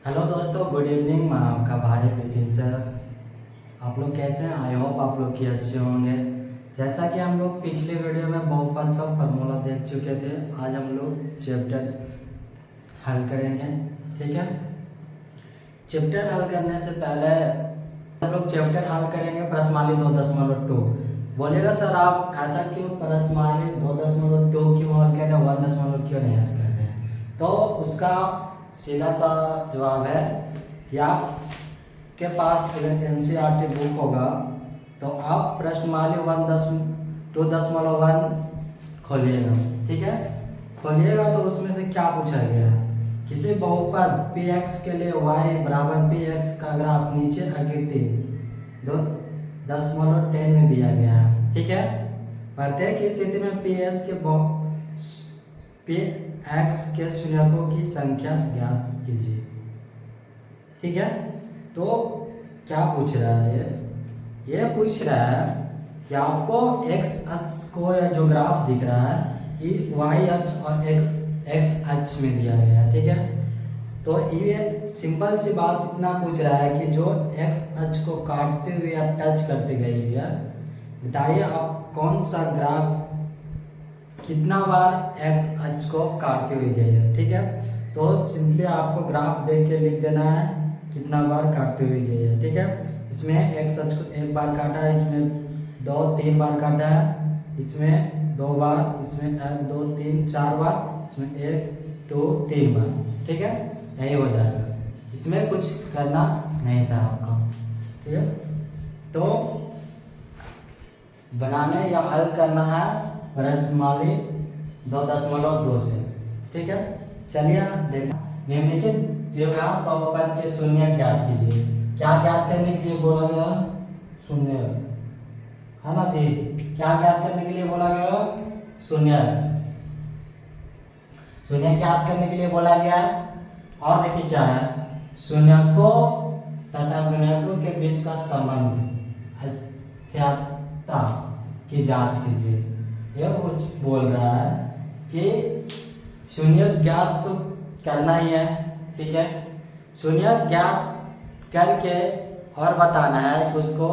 Hello दोस्तों, good evening. मैं आपका भाई विपिन सर। आप लोग कैसे हैं? आई होप आप लोग की अच्छे होंगे। जैसा कि हम लोग पिछले वीडियो में बहुपद का फार्मूला देख चुके थे, आज हम लोग चैप्टर हल करेंगे। ठीक है, चैप्टर हल करने से पहले हम लोग चैप्टर हल करेंगे प्रश्नमाली 2.2। बोलेगा सर आप ऐसा क्यों प्रश्नमाली 2.2 क्यों हल कर रहे हैं, 1 क्यों नहीं हल कर रहे हैं? तो उसका सीधा सा जवाब है कि आपके पास अगर एनसीईआरटी बुक होगा तो आप प्रश्नमाली 2.1 खोलिएगा। ठीक है, खोलिएगा तो उसमें से क्या पूछा गया है? किसी बहुपद px के लिए y बराबर px का ग्राफ नीचे आकृति 2.10 में दिया गया है। ठीक है, प्रत्येक स्थिति में px के शून्यकों की संख्या ज्ञात कीजिए। ठीक है, तो क्या पूछ रहा है? ये पूछ रहा है कि आपको x अक्ष को या जो ग्राफ दिख रहा है ये y अक्ष और एक x अक्ष में दिया गया है। ठीक है, तो ये सिंपल सी बात इतना पूछ रहा है कि जो x अक्ष को काटते हुए या टच करते गई है, बताइए आप कौन सा ग्राफ कितना बार x अक्ष को काटते हुए गई है। ठीक है, तो सिंपली आपको ग्राफ देख के लिख देना है कितना बार काटते हुए गई है। ठीक है, इसमें x अक्ष को एक बार काटा है, इसमें 2-3 बार काटा है, इसमें 2 बार, इसमें 1-2-3 4 बार, इसमें 1-2-3 बार। ठीक है, यही हो जाएगा, इसमें कुछ करना नहीं था आपका। ठीक है, तो बनाने या हल करना है प्रश्नमाली 2.2 से। ठीक है, चलिए देखा निम्नलिखित द्विघात बहुपद के शून्य ज्ञात कीजिए। क्या ज्ञात करने के लिए बोला गया? शून्य है ना जी। क्या ज्ञात करने के लिए बोला गया? शून्य। शून्य ज्ञात करने के लिए बोला गया है। और देखिए क्या है, शून्यकों तथा गुणकों के बीच का संबंध अस्थिरता की जांच कीजिए। यह कुछ बोल रहा है कि शून्य ज्ञात तो करना ही है। ठीक है, शून्य ज्ञात करके और बताना है कि उसको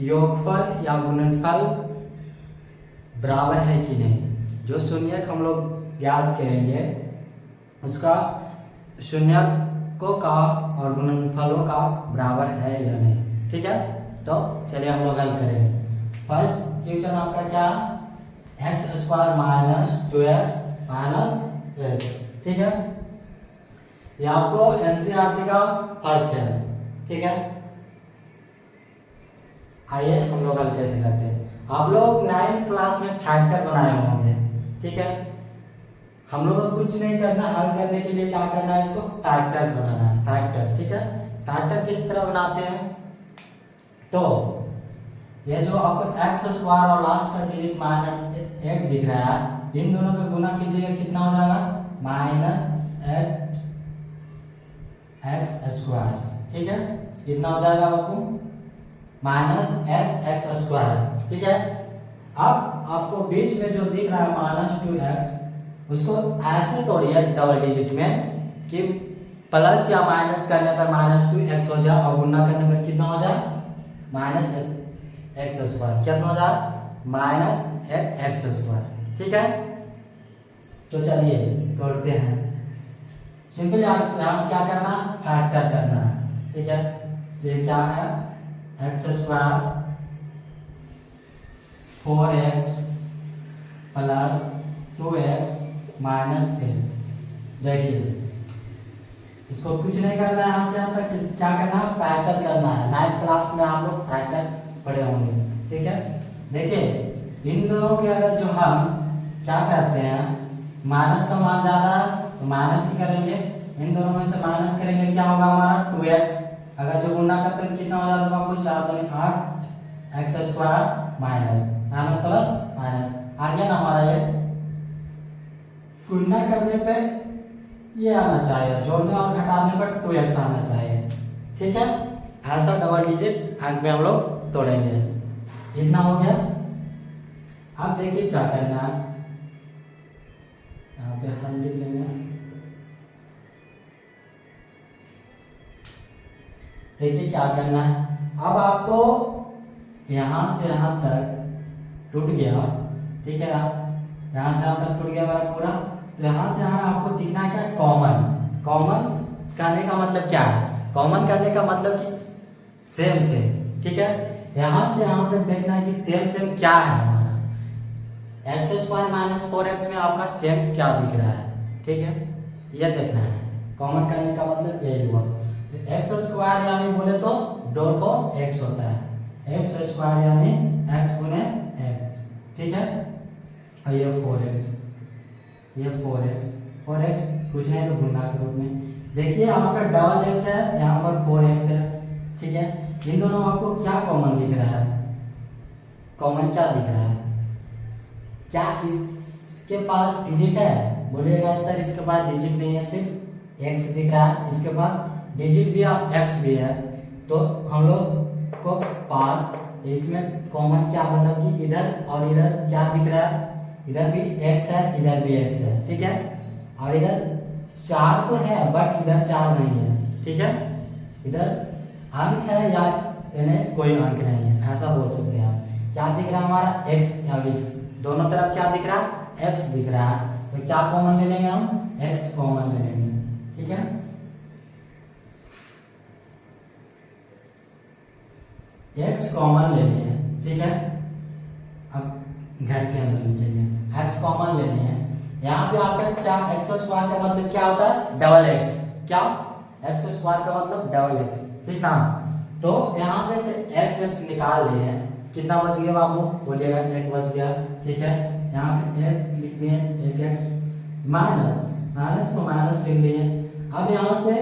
योगफल या गुणनफल बराबर है कि नहीं। जो शून्यक हम लोग ज्ञात करेंगे उसका शून्यकों का और गुणनफलों का बराबर है या नहीं। ठीक है, तो चलिए हम लोग हल करेंगे। फर्स्ट क्वेश्चन आपका क्या? x² - 2x - 8। ठीक है, ये आपको एनसीईआरटी का फर्स्ट है। ठीक है, आइए हम लोग हल कैसे करते हैं। आप लोग 9th क्लास में फैक्टर बनाए होंगे। ठीक है, हम लोग को कुछ नहीं करना, हल करने के लिए क्या करना है, इसको फैक्टर बनाना है। फैक्टर, ठीक है, फैक्टर किस तरह बनाते हैं? तो ये जो आपको x² और लास्ट का डिजिट -8 दिख रहा है, इन दोनों का गुना कीजिएगा, कितना हो जाएगा? -8x²। ठीक है, कितना हो जाएगा आपको? -8x²। ठीक है, अब आपको बीच में जो दिख रहा है -2x, उसको ऐसे तोड़िए डबल डिजिट में कि प्लस या माइनस करने पर -2x हो जाए और गुणा करने पर कितना हो जाए? -x²। कितना हो जाए? -8x²। ठीक है, तो चलिए तोड़ते हैं। सिंपल यहाँ क्या करना? फैक्टर करना है। ठीक है, तो ये क्या है? x² 4x plus 2x minus 8। देखिए इसको कुछ नहीं करना है, यहाँ से यहाँ तक क्या करना है? फैक्टर करना है। 9th क्लास में आप लोग फैक्टर पढ़े होंगे। ठीक है, देखिए इन दोनों के अगर जो हम क्या कहते हैं, माइनस का मान ज्यादा है तो माइनस ही करेंगे, इन दोनों में से माइनस करेंगे, क्या होगा हमारा? 2x। अगर जो गुणा करते हैं कितना हो जाता है आपको? 4 × 8x² माइनस प्लस माइनस आ गया ना हमारा। ये गुणा करने पे ये आना चाहिए, जोड़ने और घटाने पर 2x आना चाहिए। ठीक है, ऐसा डबल डिजिट अंक में हम लोग तोड़ेंगे। इतना हो गया। अब देखिए क्या करना है, यहाँ पे हम लिख लेंगे देखिए क्या करना है, अब आपको यहाँ से यहाँ तक टूट गया, ठीक है ना, यहाँ से यहाँ तक टूट गया हमारा पूरा। तो यहाँ से यहाँ आपको दिखना है क्या, कॉमन। कॉमन करने का मतलब क्या है, कॉमन करने का मतलब कि सेम सेम, ठीक है। यहाँ से यहाँ तक देखना है कि सेम सेम क्या है हमारा, एक्स स्क्वायर माइनस 4x में आपका सेम क्या दिख रहा है, ठीक है, यह देखना है। कॉमन करने का मतलब यही हुआ। तो एक्स स्क्वायर यानी बोले तो डॉट और एक्स होता है, एक्स स्क्वायर यानी एक्स गुने एक्स, ठीक है। और ये 4x, ये 4x कुछ नहीं तो गुणा के रूप में। देखिए यहाँ पर डबल एक्स है, यहाँ पर 4x है, ठीक है। इन दोनों में आपको क्या कॉमन दिख रहा है, कॉमन क्या दिख रहा है, क्या इसके पास डिजिट है, बोलिएगा सर इसके पास डिजिट नहीं है, सिर्फ एक्स दिख रहा है, इसके पास डिजिट भी है एक्स भी है। तो हम लोग को पास इसमें कॉमन क्या मतलब कि इधर और इधर क्या दिख रहा है, इधर भी एक्स है इधर भी एक्स है, ठीक है। और इधर 4 तो है बट इधर 4 नहीं है, ठीक है। इधर अंक है या इन्हें कोई अंक नहीं है, ऐसा बोल सकते हैं आप। क्या दिख रहा है हमारा, एक्स या एक्स, दोनों तरफ क्या दिख रहा है, एक्स दिख रहा है। तो क्या कॉमन ले लेंगे हम, एक्स कॉमन ले लेंगे, ठीक है। एक्स कॉमन ले लिए, ठीक है। अब घर के अंदर लिखेंगे, एक्स कॉमन ले लिए। यहाँ पे आपका क्या, एक्स स्क्वायर का मतलब क्या होता है, डबल एक्स, क्या, एक्स स्क्वायर का मतलब डबल एक्स, ठीक ना। तो यहाँ पे से एक्स एक्स निकाल लिए, कितना बच गया बाबू, बोलिएगा एक बच गया, ठीक है। यहाँ पे एक लिख दिए, एक एक्स माइनस, माइनस को माइनस लिख लिए। अब यहाँ से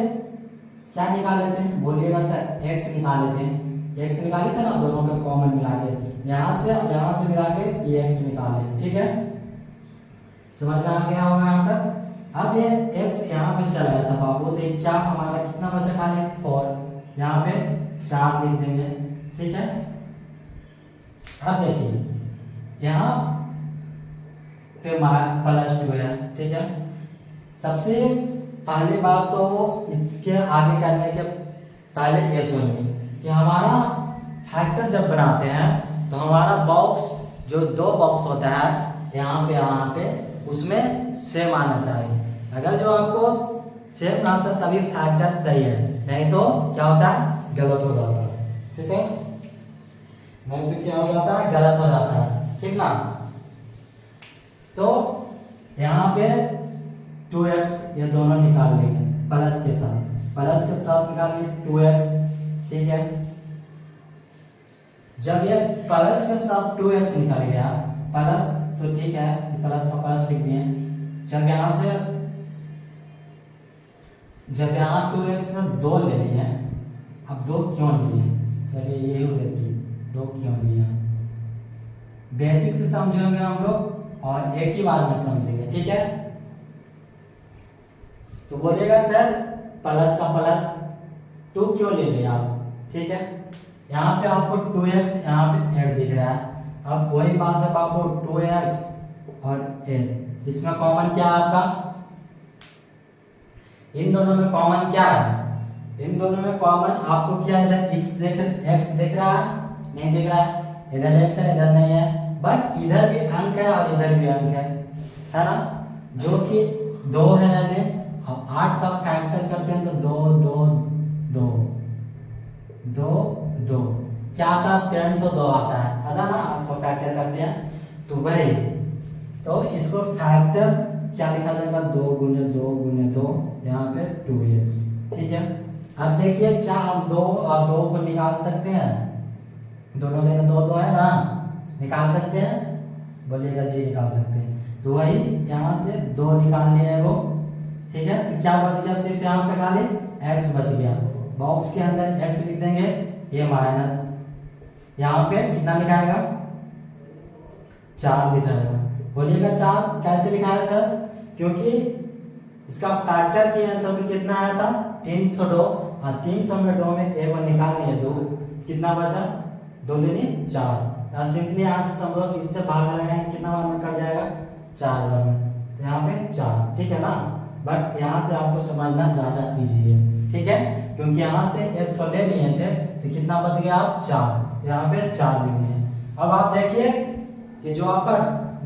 क्या निकाले थे, बोलिएगा सर एक्स निकाले थे, एक्स निकाले थे ना, दोनों का कॉमन मिला के यहाँ से मिला के ये एक्स निकाले, ठीक है। समझ में आ गया होगा यहाँ तक। अब ये एक्स यहाँ पे चला गया था बाबू, तो क्या हमारा कितना बचा खाली 4, यहाँ पे 4 लिख देंगे, ठीक है। अब देखिए यहाँ पे +2 है, ठीक है। सबसे पहली बात तो इसके आगे करने के पहले ये सुनिए कि हमारा फैक्टर जब बनाते हैं तो हमारा बॉक्स जो 2 बॉक्स होता है यहाँ पे उसमें सेम आना चाहिए। अगर जो आपको सेम आता तभी फैक्टर सही है, नहीं तो क्या होता है, गलत हो जाता है, ठीक है। नहीं तो क्या हो जाता है, गलत हो जाता है, ठीक ना। तो यहाँ पे 2x ये दोनों निकाल लेंगे प्लस के साथ, प्लस के साथ निकालेंगे 2x, ठीक है। जब ये प्लस के साथ 2x निकल गया प्लस, तो ठीक है, प्लस का प्लस लिख दिए। जब यहाँ 2x से 2 ले लिए, अब 2 क्यों लिए, चलिए यही देखिए 2 क्यों लिया, बेसिक से समझेंगे हम लोग और एक ही बार में समझेंगे, ठीक है। तो बोलिएगा सर प्लस का प्लस 2 क्यों ले लिया आप, ठीक है। यहाँ पे आपको 2x यहाँ पे 8 दिख रहा है। अब वही बात है बाबू, 2x और 8 इसमें कॉमन क्या है आपका, इन दोनों में कॉमन क्या है, इन दोनों में कॉमन आपको क्या, इधर x देख रहा है, नहीं दिख रहा है, इधर x है इधर नहीं है, बट इधर भी अंक है और इधर भी अंक है ना, जो कि 2 है। यानी हम 8 का फैक्टर करते हैं तो 2 2 2 2 2 क्या आता है, 10 तो 2 आता है ना, 8 का फैक्टर करते हैं तो वही, तो इसको फैक्टर क्या लिखा जाएगा, 2 गुने 2 गुने 2, यहाँ पे 2x, ठीक है। अब देखिए क्या हम 2 और 2 को निकाल सकते हैं, दोनों जगह 2 2 है ना, निकाल सकते हैं, बोलिएगा जी निकाल सकते हैं। तो वही यहाँ से 2 निकाल लिए वो, ठीक है। तो क्या बच गया, सिर्फ यहाँ पे खाली x बच गया, बॉक्स के अंदर x लिख देंगे, ये माइनस, यहाँ पे कितना लिखाएगा, 4 लिखाएगा। बोलिएगा 4 कैसे लिखा है सर, क्योंकि इसका फैक्टर किया था तो कितना आया था, 3 तो 2 और 3 तो में 2 में एक बार निकाल लिया 2, कितना बचा, 2 दूनी 4। सिंपली यहाँ से समझो कि इससे भाग लगाएंगे कितना बार में कट जाएगा, 4 बार में, तो यहाँ पे 4, ठीक है ना। बट यहाँ से आपको समझना ज्यादा इजी है, ठीक है। क्योंकि यहाँ से एक तो ले लिए थे, तो कितना बच गया आप 4, यहाँ पे 4 लिख दिए। अब आप देखिए कि जो आपका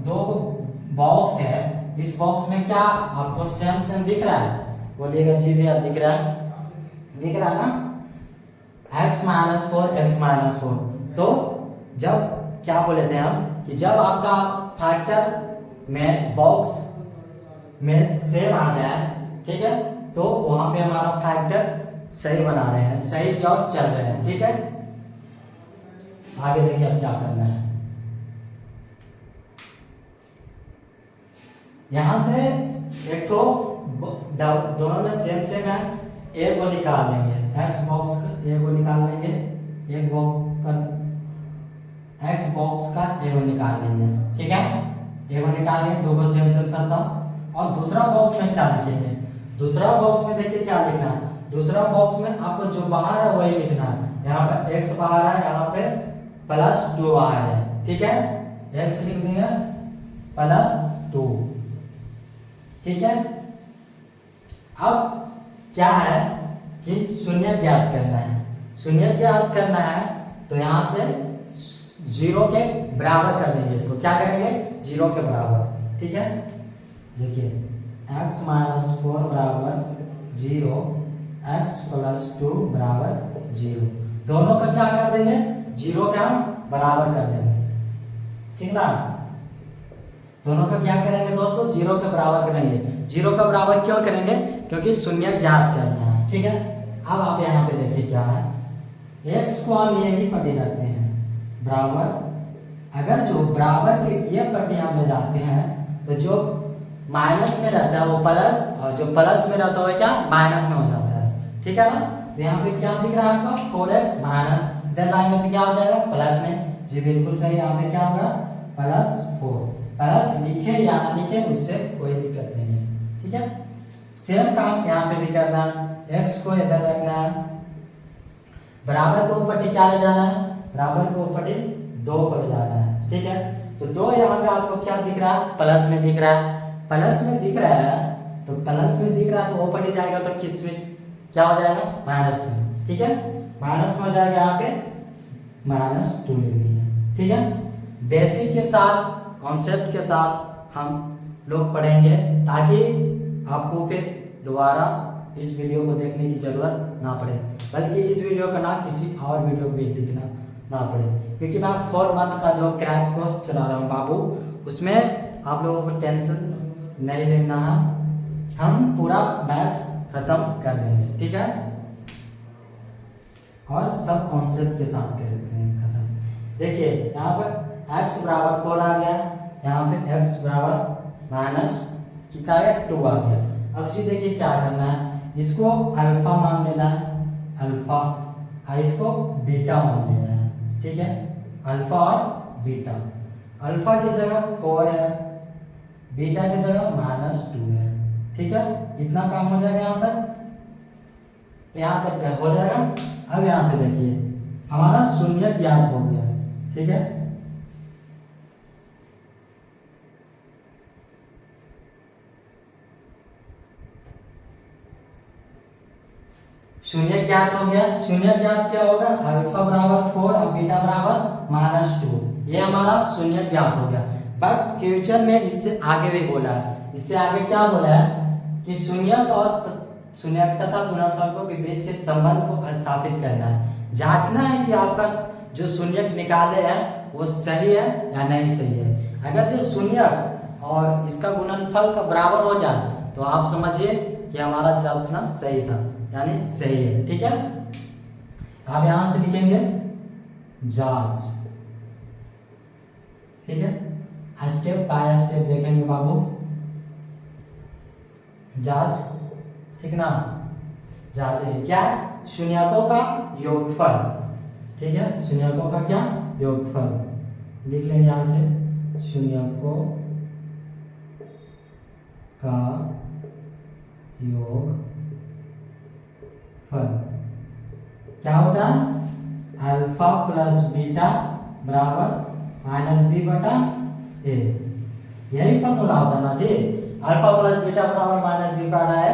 2 बॉक्स है, इस बॉक्स में क्या आपको सेम सेम दिख रहा है? बोलिएगा जी भैया दिख रहा है, दिख रहा है ना, x - 4 x - 4। तो जब क्या बोले थे हम कि जब आपका फैक्टर में बॉक्स में सेम आ जाए, ठीक है, तो वहां पे हमारा फैक्टर सही बना रहे हैं, सही की ओर चल रहे हैं, ठीक है। आगे देखिए अब क्या करना है। यहां से एक तो दोनों में सेम सेम है, ए को निकाल लेंगे, एक्स बॉक्स का ए को निकाल लेंगे, एक बॉक्स का एक्स बॉक्स का ए को निकाल लेंगे, ठीक है। ए को निकाल लेंगे, दो को सेम सेम सकता। और दूसरा बॉक्स में क्या लिखेंगे? दूसरा बॉक्स में देखिए क्या लिखना है। दूसरा बॉक्स में आपको जो बाहर है वही लिखना है। यहाँ पे x बाहर है, यहाँ पे +2 बाहर है, ठीक है। x लिख देंगे +2, ठीक है। अब क्या है कि शून्य ज्ञात करना है। शून्य ज्ञात करना है तो यहाँ से 0 के बराबर कर देंगे इसको। क्या करेंगे? 0 के बराबर, ठीक है। देखिए x - 4 बराबर 0, x + 2 बराबर 0। दोनों का क्या कर देंगे? 0 के हम बराबर कर देंगे, ठीक ना। दोनों का क्या करेंगे दोस्तों? 0 के बराबर करेंगे। 0 का बराबर क्यों करेंगे? क्योंकि शून्य ज्ञात करना है, ठीक है। अब आप यहाँ पे देखिए क्या है, x को हम यही पट्टी रखते हैं बराबर। अगर जो बराबर के ये पट्टी हम ले जाते हैं तो जो माइनस में रहता है वो प्लस, और जो प्लस में रहता है क्या माइनस में हो जाता है, ठीक है ना। तो यहाँ पे क्या दिख रहा है आपका? 4x माइनस, इधर लाएंगे तो क्या हो जाएगा? प्लस में। जी बिल्कुल सही, यहाँ पे क्या होगा? +4। प्लस लिखे या ना लिखे उससे कोई दिक्कत नहीं है, ठीक है। सेम काम यहाँ पे भी करना है, x को इधर रखना है, बराबर को ऊपर क्या ले जाना है? बराबर को ऊपर 2 को ले जाना है, ठीक है। तो 2 यहाँ पे आपको क्या दिख रहा है? प्लस में दिख रहा है। प्लस में दिख रहा है तो प्लस में दिख रहा है तो ऊपर जाएगा तो किस में क्या हो जाएगा? माइनस में, ठीक है। माइनस में हो जाएगा, यहाँ पे -2 लिख दिए, ठीक है। बेसिक के साथ, कॉन्सेप्ट के साथ हम लोग पढ़ेंगे ताकि आपको फिर दोबारा इस वीडियो को देखने की जरूरत ना पड़े, बल्कि इस वीडियो का ना किसी और वीडियो भी देखना ना पड़े। क्योंकि मैं 4 मंथ का जो क्रैक कोर्स चला रहा हूँ बाबू, उसमें आप लोगों को टेंशन नहीं लेना है, हम पूरा मैथ खत्म कर देंगे, ठीक है। और सब कॉन्सेप्ट के साथ कर देंगे खत्म। देखिए यहाँ पर x बराबर 4 आ गया, यहाँ पे x बराबर कितना है? 2 आ गया। अब जी देखिए क्या करना है, इसको अल्फा मान लेना है, अल्फा, और इसको बीटा मान लेना है, ठीक है। अल्फा और बीटा, अल्फा की जगह 4 है, बीटा की जगह -2 है, ठीक है। इतना काम हो जाएगा यहाँ तक, यहाँ तक हो जाएगा। अब यहाँ पे देखिए हमारा शून्य ज्ञात हो गया, ठीक है। शून्य ज्ञात हो गया। शून्य ज्ञात क्या होगा? अल्फा बराबर 4 और बीटा बराबर -2, ये हमारा शून्य ज्ञात हो गया। बट फ्यूचर में इससे आगे भी बोला है, इससे आगे क्या बोला है कि शून्यक और शून्यक तथा गुणनफल के बीच के संबंध को स्थापित करना है, जांचना है कि आपका जो शून्यक निकाले हैं वो सही है या नहीं सही है। अगर जो शून्यक और इसका गुणनफल का बराबर हो जाए तो आप समझिए कि हमारा जांचना सही था, यानी सही है, ठीक है। आप यहां से लिखेंगे जांच, ठीक है। स्टेप बाय स्टेप देखेंगे बाबू, जांच, ठीक ना। जांच क्या है? शून्यकों का योगफल, ठीक है। शून्यकों का क्या? योगफल लिख लेंगे यहां से, शून्यकों का योग क्या होता है? अल्फा प्लस बीटा बराबर -b/a, यही फॉर्मूला होता है ना जी। अल्फा प्लस बीटा बराबर -b/a है,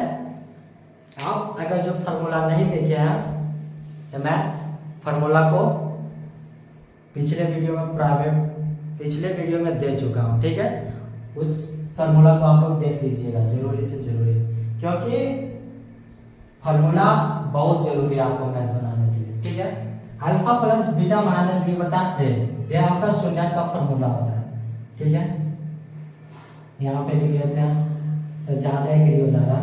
आप अगर जो फार्मूला नहीं देखे हैं तो मैं फार्मूला को पिछले वीडियो में दे चुका हूँ, ठीक है। उस फार्मूला को आप लोग देख लीजिएगा जरूरी से जरूरी, क्योंकि फार्मूला बहुत जरूरी है आपको मैथ बनाने के लिए, ठीक है। Alpha plus beta minus B बटा ए, ये आपका शून्य का फार्मूला होता है, ठीक है। यहाँ पे लिख लेते हैं तो ज्यादा एग्री हो जाएगा।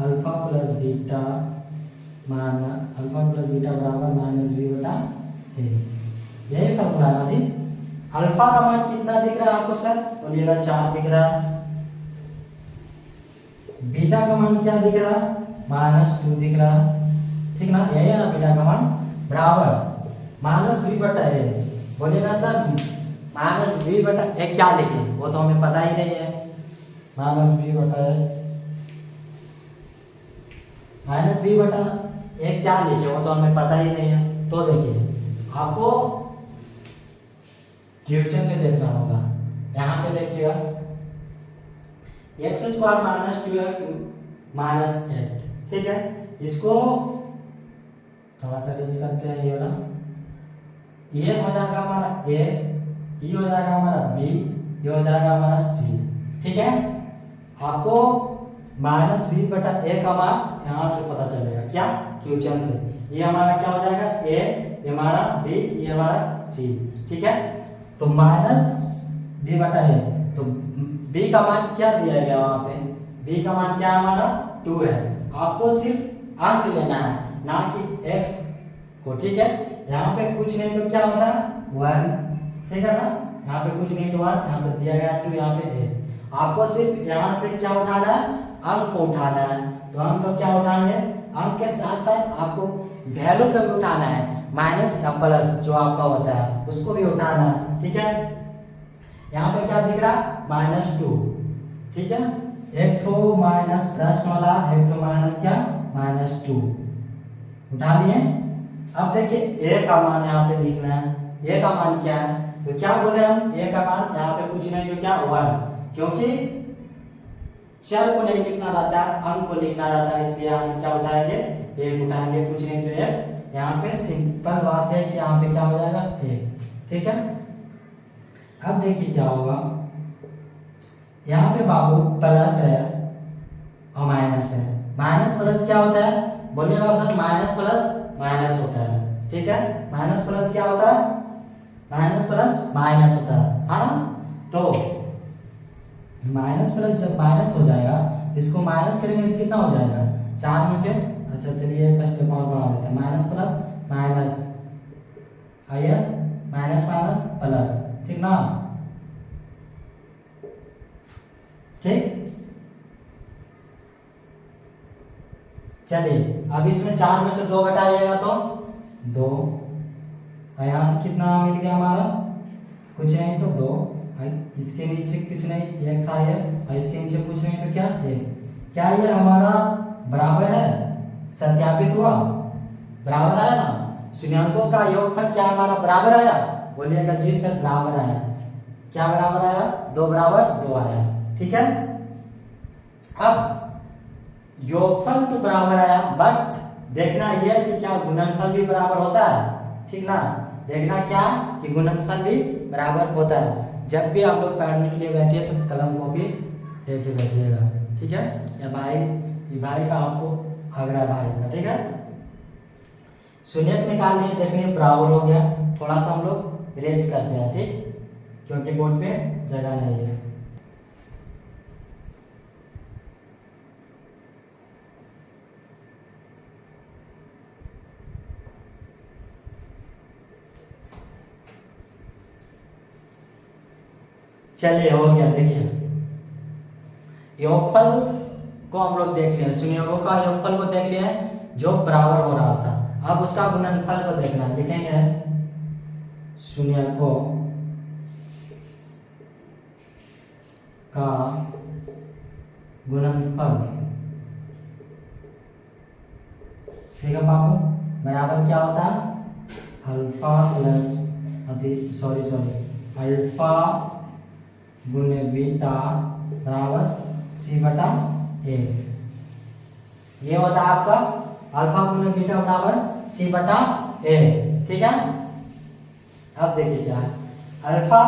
अल्फा प्लस बीटा बराबर माइनस बी बटा ए, यही फार्मूला है ना जी। अल्फा का मान कितना दिख रहा है आपको सर? बोलिएगा 4 दिख रहा है। बीटा का मान क्या दिख रहा है? -2 दिख रहा है, ठीक ना। यही है ना बीटा का मान बराबर माइनस बी बटा ए। बोलिएगा सर माइनस बी बटा ए क्या लिखे, वो तो हमें पता ही नहीं है। माइनस बी बटा ए क्या लिखे, वो तो हमें पता ही नहीं है। तो देखिए आपको क्वेश्चन में देखना होगा, यहाँ पे देखिएगा x² - 2x - 8, ठीक है। इसको थोड़ा सा रेंज करते हैं, ये वाला, ये हो जाएगा हमारा a, ये हो जाएगा हमारा b, ये हो जाएगा हमारा c, ठीक है। आपको माइनस बी बटा ए का मान यहाँ से पता चलेगा, क्या? क्वेश्चन से। ये हमारा क्या हो जाएगा? a, ये हमारा b, ये हमारा c, ठीक है। तो माइनस बी बटा ए, तो b का मान क्या दिया गया वहां पे? b का मान क्या हमारा 2 है। आपको सिर्फ अंक लेना है, ना कि x को, ठीक है। यहाँ पे कुछ नहीं तो क्या होता है 1, ठीक है ना। यहाँ पे कुछ नहीं तो 1, यहाँ पे दिया गया 2, यहाँ पे a। आपको सिर्फ यहाँ से क्या उठाना है? अंक को उठाना है। तो अंक को क्या उठाएंगे? अंक के साथ साथ आपको वैल्यू का भी उठाना है, माइनस या प्लस जो आपका होता है उसको भी उठाना है, ठीक है। यहाँ पे क्या दिख रहा है? -2, ठीक है। एक तो माइनस प्रश्न वाला, एक तो माइनस क्या? -2 उठा लिए। अब देखिए a का मान यहाँ पे लिखना है। a का मान क्या है? तो क्या बोले हम? a का मान यहाँ पे कुछ नहीं तो क्या 1, क्योंकि चर को नहीं लिखना रहता है, अंक को लिखना रहता है, इसलिए यहाँ से क्या उठाएंगे? 1 उठाएंगे, कुछ नहीं तो 1। यहाँ पे सिंपल बात है कि यहाँ पे क्या हो जाएगा? 1, ठीक है। अब देखिए क्या होगा, यहाँ पे बाबू प्लस है और माइनस है। माइनस प्लस क्या होता है? बोलिएगा सर माइनस प्लस माइनस होता है, ठीक है। माइनस प्लस क्या होता है? माइनस प्लस माइनस होता है ना। तो माइनस प्लस जब माइनस हो जाएगा, इसको माइनस करेंगे तो कितना हो जाएगा? 4 में से, अच्छा चलिए एक स्टेप और बढ़ा देते हैं। माइनस प्लस माइनस, आइए माइनस माइनस प्लस, ठीक ना। ठीक, चलिए अब इसमें 4 में से 2 घटाइएगा तो 2, और यहाँ से कितना मिल गया हमारा? कुछ नहीं तो 2, इसके नीचे कुछ नहीं, 1 था ये, और इसके नीचे कुछ नहीं तो क्या? 1। क्या ये हमारा बराबर है? सत्यापित हुआ, बराबर आया ना। शून्यांकों का योगफल क्या हमारा बराबर आया? बोलिएगा जी सर बराबर आया। क्या बराबर आया? 2 बराबर 2 आया, ठीक है। अब योगफल तो बराबर आया, बट देखना यह कि क्या गुणनफल भी बराबर होता है, ठीक ना। देखना क्या कि गुणनफल भी बराबर होता है। जब भी आप लोग पढ़ने के लिए बैठिए तो कलम कॉपी लेके बैठिएगा, ठीक है। या भाई का आपको आगरा भाई का, ठीक है। शून्य निकाल लिए, देखने बराबर हो गया। थोड़ा सा हम लोग रेंज करते हैं, ठीक, क्योंकि बोर्ड पे जगह नहीं है। चलिए हो गया। देखिए योगफल को हम लोग देख लिए, शून्यों का योगफल को देख लिए जो बराबर हो रहा था। अब उसका गुणनफल को देखना, लिखेंगे शून्यों का गुणनफल, ठीक है बाबू। बराबर क्या होता है? अल्फा प्लस अल्फा गुणे बीटा बराबर c बटा a, ये होता है आपका अल्फा गुना बीटा बराबर सी बटा ए। ठीक है, अब देखिए क्या है, अल्फा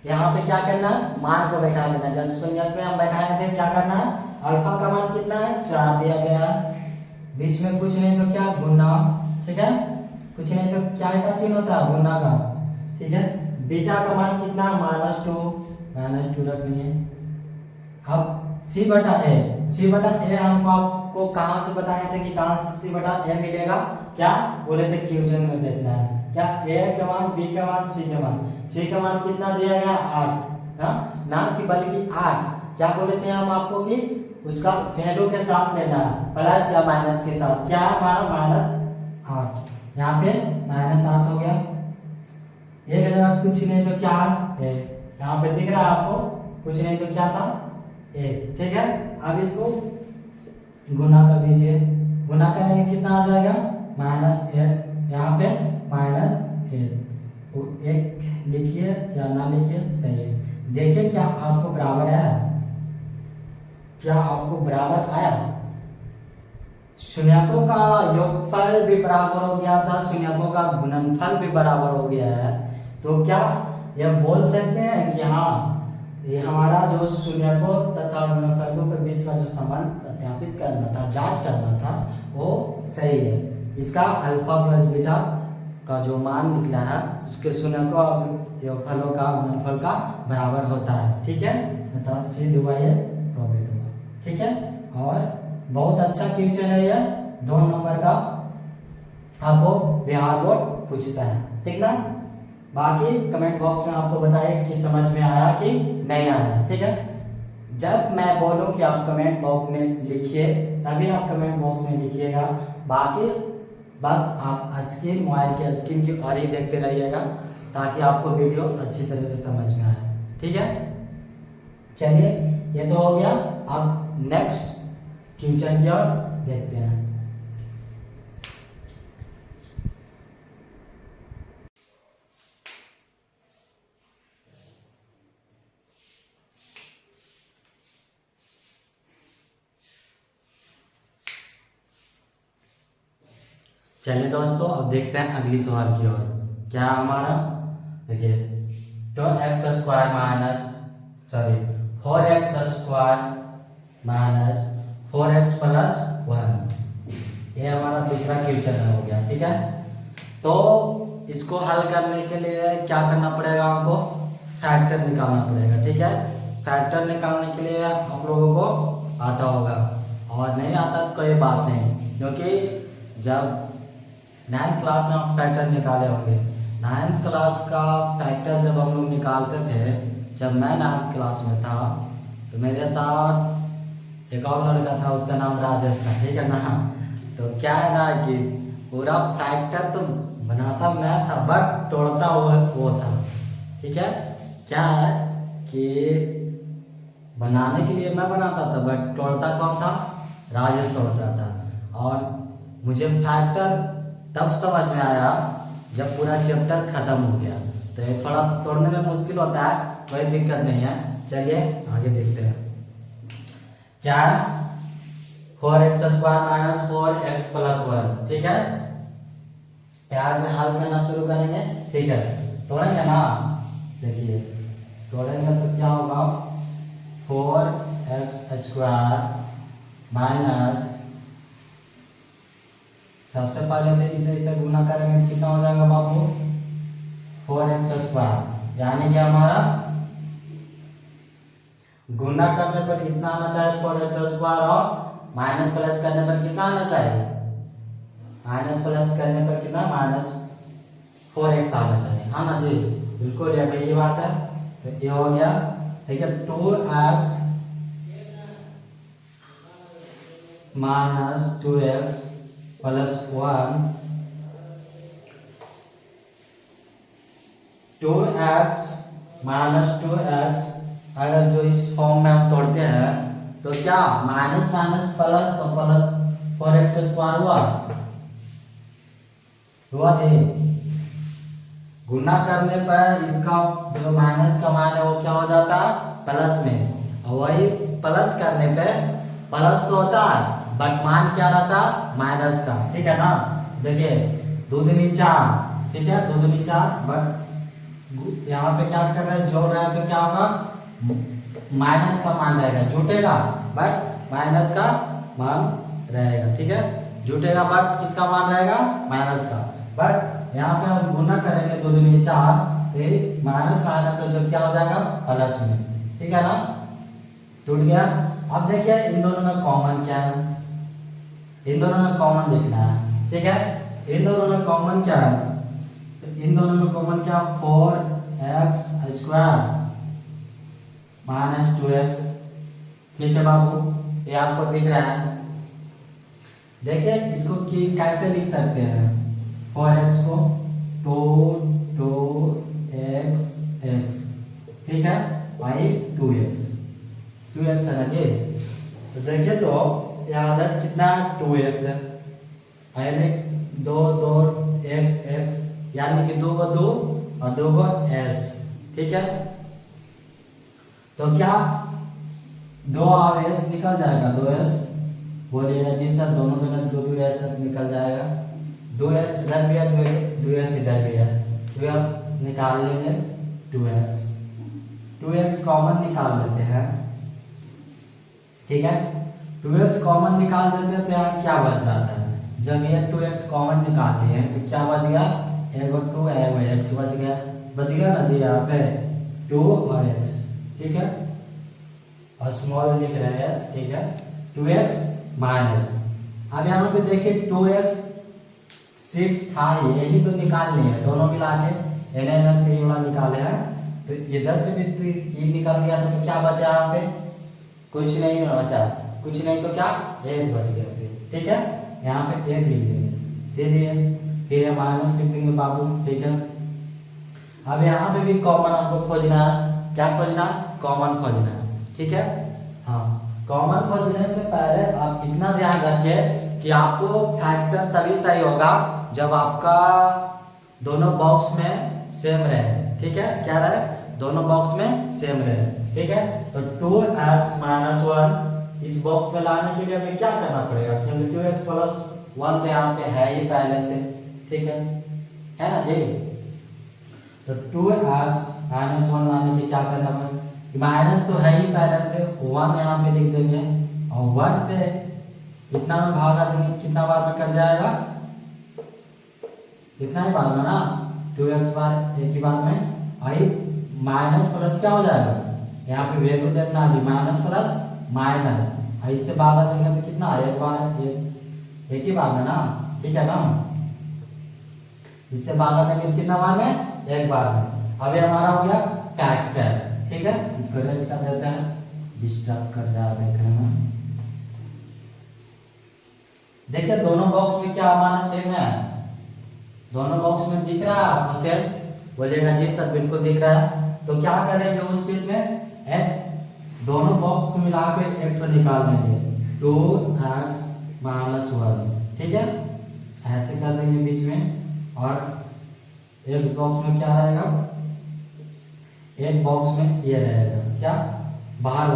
यहाँ पे क्या करना है, मान को बैठा देना। जैसे शून्य में हम बैठाए थे, क्या करना है, अल्फा का मान कितना है 4 दिया गया है, बीच में कुछ नहीं तो क्या गुना, ठीक है, कुछ नहीं तो क्या का चिन्ह होता है गुना का। ठीक है, बीटा का मान कितना है -2 रख लिए। अब सी बटा ए हमको आपको कहाँ से बताए थे कि कहाँ से सी बटा ए मिलेगा, क्या बोले थे क्वेश्चन में देखना है, क्या ए के मान बी के मान सी के मान कितना दिया गया 8, हाँ ना कि बल्कि 8। क्या बोले थे हम आपको कि उसका वैल्यू के साथ लेना है, प्लस या माइनस के साथ। क्या है हमारा -8, यहाँ पे -8 हो गया। एक जगह कुछ नहीं तो क्या है, यहाँ पे दिख रहा है आपको, कुछ नहीं तो क्या था 1। ठीक है, अब इसको गुना कर दीजिए, गुना करेंगे कितना आ जाएगा -8, यहाँ पे -8, 1 लिखिए या ना लिखिए सही है। देखिए क्या आपको बराबर है, क्या आपको बराबर आया, शून्यकों का योगफल भी बराबर हो गया था, शून्यकों का गुणनफल भी बराबर हो गया है। तो क्या यह बोल सकते हैं कि हाँ ये हमारा जो शून्यकों तथा गुणनफलों के बीच का जो संबंध सत्यापित करना था, जांच करना था, वो सही है। इसका अल्फा प्लस बीटा का जो मान निकला है उसके शून्यकों और योगफलों का गुणनफल का बराबर होता है। ठीक है, तथा सी दुबाई प्रॉफिट होगा। ठीक है, और बहुत अच्छा क्वेश्चन है ये, 2 नंबर का आपको बिहार बोर्ड पूछता है। ठीक ना, बाकी कमेंट बॉक्स में आपको बताइए कि समझ में आया कि नहीं आया। ठीक है, जब मैं बोलूं कि आप कमेंट बॉक्स में लिखिए तभी आप कमेंट बॉक्स में लिखिएगा, बाकी बात आप स्क्रीन मोबाइल के स्क्रीन की और ही देखते रहिएगा ताकि आपको वीडियो अच्छी तरह से समझ में आए। ठीक है, चलिए ये तो हो गया, अब नेक्स्ट क्वेश्चन की ओर देखते हैं। चलिए दोस्तों, अब देखते हैं अगली सवाल की ओर। क्या हमारा देखिए 2x² - 4x² - 4x + 1, ये हमारा दूसरा क्वेश्चन हो गया। ठीक है, तो इसको हल करने के लिए क्या करना पड़ेगा, हमको फैक्टर निकालना पड़ेगा। ठीक है, फैक्टर निकालने के लिए आप लोगों को आता होगा, और नहीं आता तो कोई बात नहीं, क्योंकि जब 9th क्लास में आप फैक्टर निकाले होंगे। 9th क्लास का फैक्टर जब हम लोग निकालते थे, जब मैं 9th क्लास में था तो मेरे साथ एक और लड़का था, उसका नाम राजेश था। ठीक है ना, तो क्या है ना कि पूरा फैक्टर तो बनाता मैं था बट तोड़ता वो था। ठीक है, क्या है कि बनाने के लिए मैं बनाता था बट तोड़ता कौन था, राजेश तोड़ता था। और मुझे फैक्टर तब समझ में आया जब पूरा चैप्टर खत्म हो गया, तो ये थोड़ा तोड़ने में मुश्किल होता है, कोई दिक्कत नहीं है। चलिए आगे देखते हैं। क्या है 4x² - 4x + 1। ठीक है, यहाँ से हल करना शुरू करेंगे। ठीक है, तोड़ेंगे ना, देखिए तोड़ेंगे तो क्या होगा 4x² - सबसे पहले तो इसे गुना करेंगे तो कितना हो जाएगा बाबू 4x², यानी कि हमारा गुना करने पर कितना आना चाहिए 4x², और माइनस प्लस करने पर कितना आना चाहिए, माइनस प्लस करने पर कितना -4x आना चाहिए। हाँ ना जी, बिल्कुल यही बात है। तो ये हो गया। ठीक है, 2x - 2x + 1, 2x - 2x अगर जो इस फॉर्म में हम तोड़ते हैं तो क्या minus minus plus plus 4x² हुआ थे। गुना करने पर इसका जो माइनस का मान है वो क्या हो जाता है प्लस में, और वही प्लस करने पे प्लस तो होता है बट मान क्या रहता माइनस का, ठीक है ना। देखिए 2 दूनी 4, ठीक है 2 दूनी 4, बट यहाँ पे क्या कर रहे हैं जोड़ रहे हैं तो क्या होगा माइनस का मान रहेगा, जुटेगा बट माइनस का मान रहेगा, ठीक है जुटेगा बट किसका मान रहेगा माइनस का। बट यहाँ पे हम गुना करेंगे 2 दूनी 4 तो माइनस माइनस जो क्या हो जाएगा प्लस में, ठीक है ना, टूट गया। अब देखिए इन दोनों में कॉमन क्या है, इन दोनों में कॉमन देखना है, ठीक है इन दोनों में कॉमन क्या है, इन दोनों में कॉमन क्या 4x² माइनस 2x, ठीक है बाबू ये आपको दिख रहा है। देखिए इसको कि कैसे लिख सकते हैं 4x को 2x, ठीक है भाई 2x है ना जी। तो देखिए तो यहाँ कितना 2x है यानी 2 2 x यानी कि 2 को 2 और 2 को s, ठीक है। तो क्या 2 s निकल जाएगा 2s, बोलिएगा जी सर दोनों दोनों 2s निकल जाएगा, 2s इधर भी है 2s इधर भी है, तो आप निकाल लेंगे 2x कॉमन निकाल लेते हैं, ठीक है 2x कॉमन निकाल देते हैं तो यहाँ क्या बच जाता है, जब ये 2x कॉमन निकाल लिए तो क्या बच गया एगो 2 एगो x बच गया ना जी, यहाँ पे 2 और x, ठीक है और स्मॉल लिख रहे हैं s, ठीक है 2x माइनस। अब यहाँ पे देखिए 2x सिर्फ था यही तो निकाल लिए हैं दोनों मिला के n से ये वाला निकाले हैं, तो इधर से भी तो ये निकल गया था तो क्या बचा यहाँ पे कुछ नहीं बचा, कुछ नहीं तो क्या 1 बच गया फिर, ठीक है यहाँ पे 1 लिख देंगे, फिर माइनस लिख देंगे बाबू, ठीक है। अब यहाँ पे भी कॉमन हमको खोजना है, क्या खोजना कॉमन खोजना है, ठीक है हाँ कॉमन खोजने से पहले आप इतना ध्यान रखिए कि आपको फैक्टर तभी सही होगा जब आपका दोनों बॉक्स में सेम रहे, ठीक है क्या रहे दोनों बॉक्स में सेम रहे, ठीक है। तो 2x माइनस 1 इस बॉक्स में लाने के लिए हमें क्या करना पड़ेगा, क्योंकि 2x प्लस 1 तो यहाँ पे है ही पहले से, ठीक है ना जी। तो 2x माइनस 1 लाने के क्या करना पड़ेगा, माइनस तो है ही पहले से 1 यहाँ पे लिख देंगे और 1 से इतना में भागा देंगे, कितना बार में कट जाएगा इतना ही बार में ना 2x बार एक ही बार में, आई माइनस प्लस क्या हो जाएगा यहाँ पे वैल्यू देखना अभी माइनस प्लस माइनस, इससे भागा देंगे तो कितना एक बार एक ही बार में ना, ठीक है ना, इससे भागा देंगे कितना बार में एक बार में। अभी हमारा हो गया फैक्टर, ठीक है इसको रेंज कर देते हैं, डिस्टर्ब कर रहा है देखने में। देखिए दोनों बॉक्स में क्या हमारा सेम है, दोनों बॉक्स में दिख रहा है आपको सेम, बोलिएगा जी सर बिल्कुल दिख रहा है। तो क्या करेंगे उस केस में दोनों बॉक्स को मिला के एक तो निकाल देंगे 2x माइनस 1, ठीक है ऐसे कर देंगे बीच में, और एक बॉक्स में क्या रहेगा एक बॉक्स में ये रहेगा क्या बाहर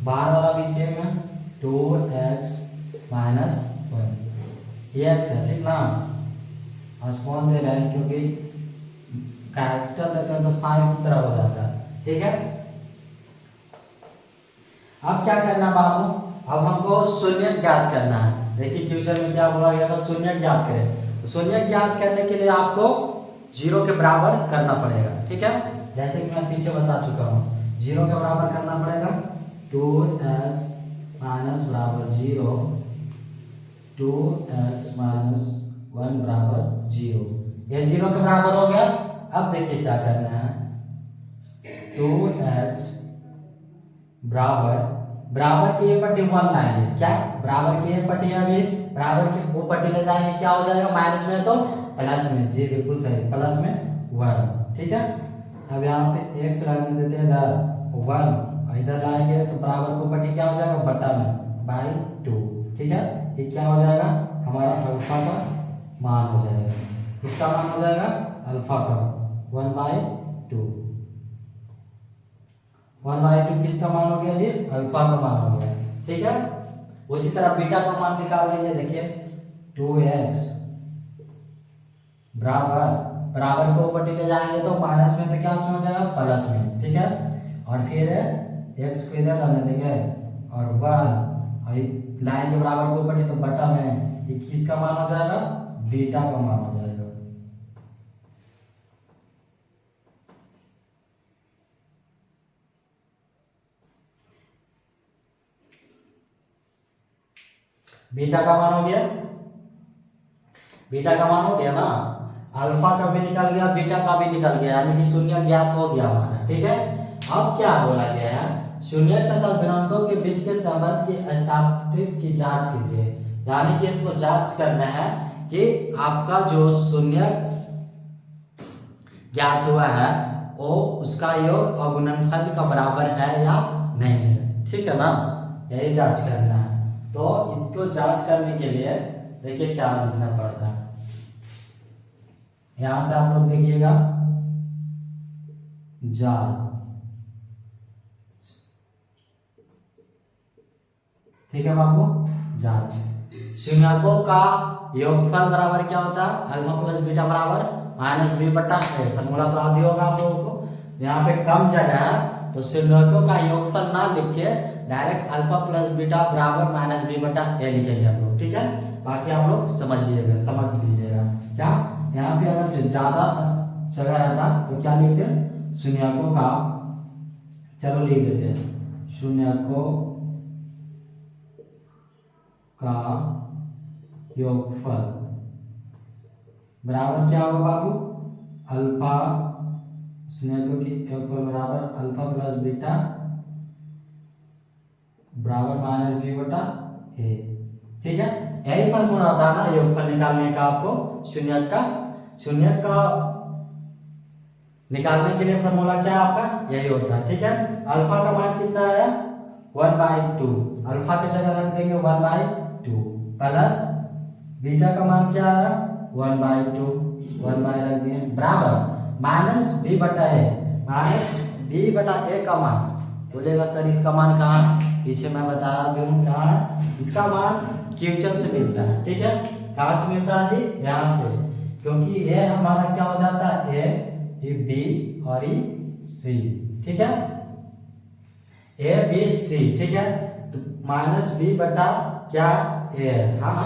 वाला भी सेम है 2x माइनस 1 ये x है, ठीक ना स्मॉल दे रहे हैं क्योंकि कैरेक्टर देते हैं तो 5 की तरह हो जाता है, ठीक है। अब क्या करना बाबू, अब हमको शून्य ज्ञात करना है। देखिए क्वेश्चन में क्या बोला गया था शून्य ज्ञात करें, तो शून्य ज्ञात करने के लिए आपको 0 के बराबर करना पड़ेगा, ठीक है जैसे कि मैं पीछे बता चुका हूँ 0 के बराबर करना पड़ेगा 2x माइनस बराबर 0, 2x माइनस 1 बराबर 0, ये 0 के बराबर हो गया। अब देखिए क्या करना है 2x बराबर की ये पट्टी 1 लाएंगे, क्या बराबर की ये पट्टी अभी बराबर की वो पट्टी ले जाएंगे क्या हो जाएगा माइनस में तो प्लस में, जी बिल्कुल सही प्लस में 1, ठीक है। अब यहाँ पे x रखने देते हैं इधर 1, इधर लाएंगे तो बराबर को पट्टी क्या हो जाएगा बटा में बाई 2, ठीक है ये क्या हो जाएगा हमारा अल्फा का मान हो जाएगा, किसका मान हो जाएगा अल्फा का 1/2, 1/2 किसका मान हो गया जी अल्फा का मान हो गया, ठीक है। उसी तरह बीटा का मान निकाल लेंगे। देखिए 2x बराबर को ऊपर ले जाएंगे तो माइनस में तो क्या हो जाएगा प्लस में, ठीक है। और फिर x को इधर लाने देंगे और 1 और लाइन के बराबर को ऊपर तो बटा में 21 का मान हो जाएगा, बीटा का मान हो जाएगा। बीटा का मान हो गया, बीटा का मान हो गया ना, अल्फा का भी निकल गया, बीटा का भी निकल गया, यानी कि शून्य ज्ञात हो गया हमारा, ठीक है। अब क्या बोला गया है, शून्य तथा गुणांकों के बीच के संबंध की स्थापित की जांच कीजिए। यानी कि इसको जांच करना है कि आपका जो शून्य ज्ञात हुआ है वो उसका योग और गुणनफल का बराबर है या नहीं है, ठीक है ना, यही जांच करना है। तो इसको जांच करने के लिए देखिए क्या लिखना पड़ता है। यहां से आप लोग देखिएगा जांच, ठीक है बाबू, जांच। शून्यकों का योगफल बराबर क्या होता है, अल्फा प्लस बीटा बराबर माइनस बी बटा ए। फॉर्मूला तो आदि होगा आप लोगों को, यहाँ पे कम जगह है तो शून्यकों का योगफल ना लिख के डायरेक्ट अल्फा प्लस बीटा बराबर माइनस बी बटा ए लिखेंगे आप लोग, ठीक है। बाकी आप लोग समझिएगा, समझ लीजिएगा। क्या यहाँ पे अगर जो ज्यादा जगह रहता तो क्या लिखते, शून्यकों का, चलो लिख देते हैं, शून्यकों का योगफल बराबर क्या होगा बाबू, अल्फा, शून्यकों की योगफल बराबर अल्फा प्लस बीटा बराबर माइनस बी बटा ए, ठीक है। यही फॉर्मूला होता है ना योगफल निकालने का आपको, शून्य का निकालने के लिए फॉर्मूला क्या आपका यही होता है, ठीक है। अल्फा का मान कितना है 1/2, अल्फा की जगह रख देंगे 1/2 प्लस बीटा का मान क्या है 1/2, 1 रख दिए बराबर माइनस बी बटा ए, माइनस बी बटा ए का मान। बोलेगा सर इसका मान कहाँ, पीछे मैं बता भी हूँ कहाँ, इसका मान क्वेश्चन से मिलता है, ठीक है। कहाँ से मिलता है जी, यहाँ से, क्योंकि ये हमारा क्या हो जाता है ए बी और ई सी, ठीक है, ए बी सी, ठीक है। तो माइनस बी बटा क्या ए, हाँ,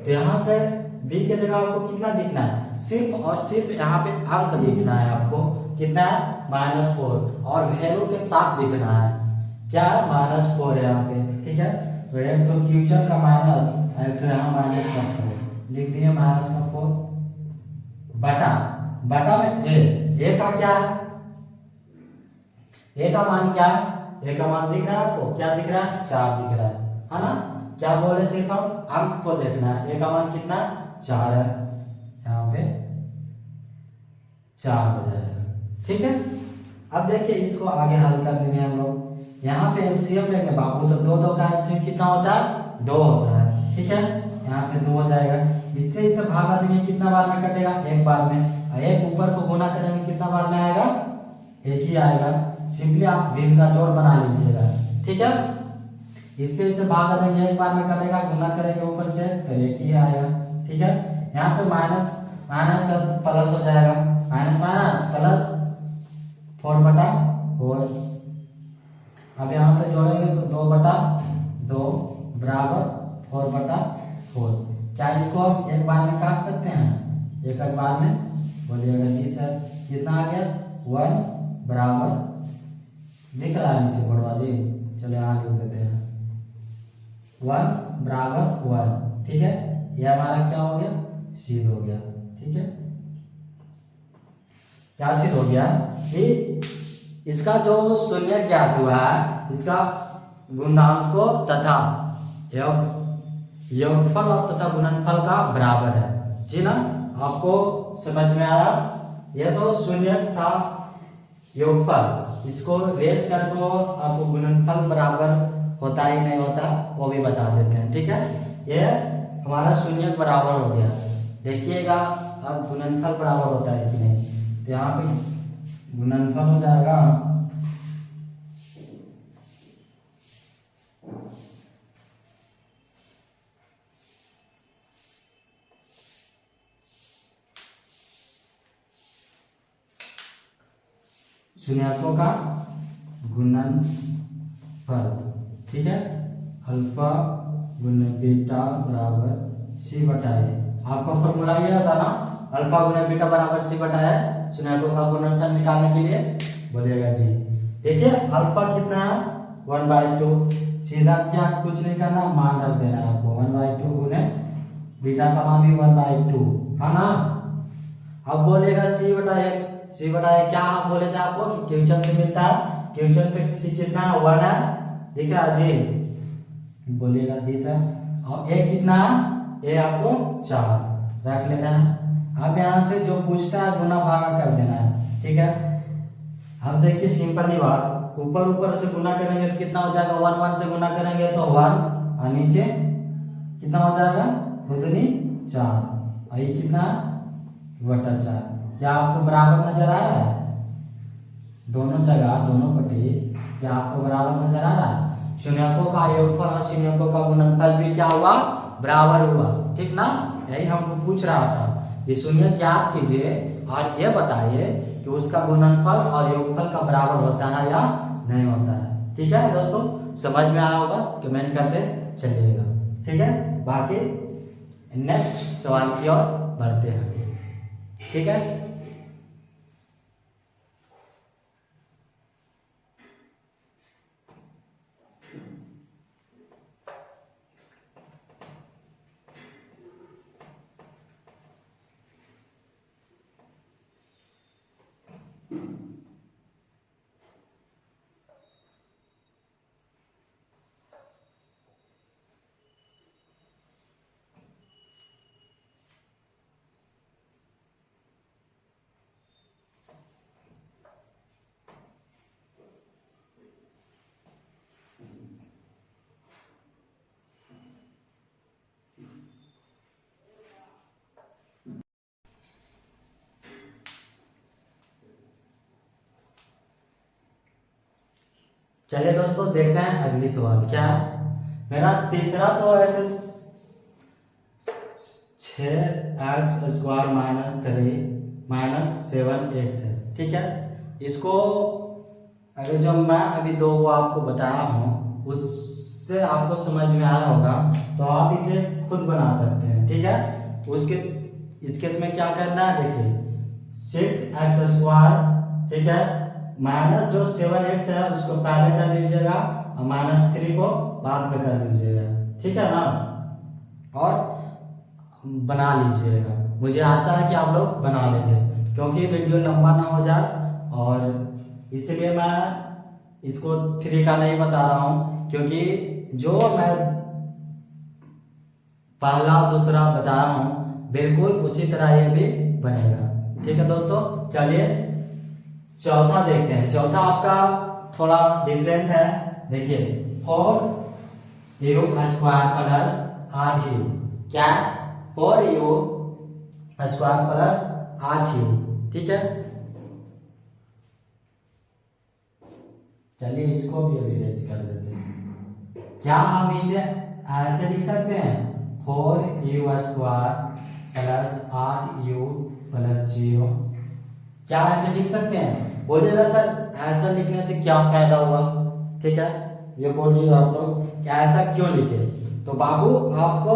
तो यहाँ से बी के जगह आपको कितना दिखना है, सिर्फ और सिर्फ यहाँ पे अंक दिखना है आपको, कितना है -4, और वैल्यू के साथ दिखना है, क्या है -4 है यहाँ पे, ठीक है। तो एक तो क्वेश्चन का माइनस, एक तो यहाँ माइनस का 4 लिख दिए, -4 बटा में ए का क्या है, ए का मान क्या है, ए का मान दिख रहा है आपको, क्या दिख रहा है 4 दिख रहा है ना। क्या बोले, सिर्फ हम अंक को देखना है, ए का मान कितना 4 है, यहाँ पे 4 हो जाएगा, ठीक है। अब देखिए इसको आगे हल करने में हम लोग यहाँ पे एलसीएम लेंगे बाबू, तो 2 का एलसीएम कितना होता है 2 होता है, ठीक है। यहाँ पे 2 हो जाएगा, इससे इसे भागा देंगे, कितना बार में कटेगा, एक बार में, और एक ऊपर को गुना करेंगे कितना बार में आएगा, एक ही आएगा। सिंपली आप भिन्न का जोड़ बना लीजिएगा, ठीक है। इससे इसे भागा देंगे, एक बार में कटेगा, गुना करेंगे ऊपर से तो एक ही आएगा, ठीक है। यहाँ पे माइनस माइनस प्लस हो जाएगा, माइनस माइनस प्लस 4/4। अब यहाँ पे जोड़ेंगे तो 2/2 बराबर 4/4। क्या इसको हम एक बार में काट सकते हैं, एक बार में, बोलिएगा जी सर, कितना आ गया 1 बराबर, दिख रहा है नीचे बढ़वा दी, चलो यहाँ लिख देते हैं 1 बराबर 1, ठीक है। ये हमारा क्या हो गया, सिद्ध हो गया, ठीक है। क्या सिद्ध हो गया कि इसका जो शून्य ज्ञात हुआ है, इसका गुणांकों तथा योगफल और तथा गुणनफल का बराबर है जी ना, आपको समझ में आया। यह तो शून्य था योगफल, इसको रेज कर दो, आपको गुणनफल बराबर होता ही नहीं होता वो भी बता देते हैं, ठीक है। ये हमारा शून्य बराबर हो गया, देखिएगा अब गुणनफल बराबर होता है कि नहीं, तो यहाँ पे गुणनफल हो जाएगा शून्यकों का गुणनफल, ठीक है। अल्फा गुना बीटा बराबर सी बटा ए। आपका फॉर्मूला ये होता ना, अल्फा गुना बीटा बराबर सी बटा ए, शून्यकों का गुणनफल निकालने के लिए बोलिएगा जी। देखिए अल्फा कितना है 1/2, सीधा क्या कुछ नहीं करना, मान रख देना है आपको 1/2 गुने बीटा का मान भी 1/2 है ना। अब बोलेगा सी बटा ए, सी बटा ए क्या बोले थे आपको कि क्वेश्चन से मिलता है, क्वेश्चन पे सी कितना 1 है, दिख रहा है जी, बोलिएगा जी सर। और ए कितना, ए आपको 4 रख लेना है। अब यहाँ से जो पूछता है गुना भागा कर देना है, ठीक है। अब देखिए सिंपल ही बात, ऊपर ऊपर से गुना करेंगे तो कितना हो जाएगा, 1 1 से गुना करेंगे तो 1 और नीचे कितना हो जाएगा 2 दूनी 4 और ये कितना बटा 4। क्या आपको बराबर नजर आ रहा है, दोनों जगह दोनों पट्टी क्या आपको बराबर नजर आ रहा है। शून्यकों का योगफल और शून्यकों का गुणनफल भी क्या हुआ, बराबर हुआ, ठीक ना। यही हमको पूछ रहा था, ये शून्य ज्ञात कीजिए और ये बताइए कि उसका गुणनफल और योगफल का बराबर होता है या नहीं होता है। ठीक है दोस्तों, समझ में आया होगा, कमेंट करते चलिएगा, ठीक है। बाकी नेक्स्ट सवाल की ओर बढ़ते हैं, ठीक है। चलिए दोस्तों देखते हैं अगली सवाल क्या है। मेरा तीसरा तो ऐसे 6x² माइनस 3 माइनस 7x है, ठीक है। इसको अगर जो मैं अभी दो वो आपको बताया हूँ उससे आपको समझ में आया होगा तो आप इसे खुद बना सकते हैं, ठीक है। उसके इस केस में क्या करना है, देखिए 6x², ठीक है, माइनस जो 7x है उसको पहले कर दीजिएगा और -3 को बाद में कर दीजिएगा, ठीक है ना। और बना लीजिएगा, मुझे आशा है कि आप लोग बना लेंगे क्योंकि वीडियो लंबा ना हो जाए, और इसलिए मैं इसको 3 का नहीं बता रहा हूँ क्योंकि जो मैं पहला दूसरा बताया हूँ बिल्कुल उसी तरह ये भी बनेगा, ठीक है दोस्तों। चलिए चौथा देखते हैं। चौथा आपका थोड़ा डिफरेंट है, देखिए 4u² प्लस 8u, क्या 4u² प्लस 8u, ठीक है। चलिए इसको भी अभी अरेंज कर देते हैं। क्या हम इसे ऐसे लिख सकते हैं 4u² प्लस 8u प्लस 0, क्या ऐसे लिख सकते हैं? बोलिएगा सर ऐसा लिखने से क्या फायदा हुआ, ठीक है, ये बोलिएगा आप लोग क्या ऐसा क्यों लिखे। तो बाबू आपको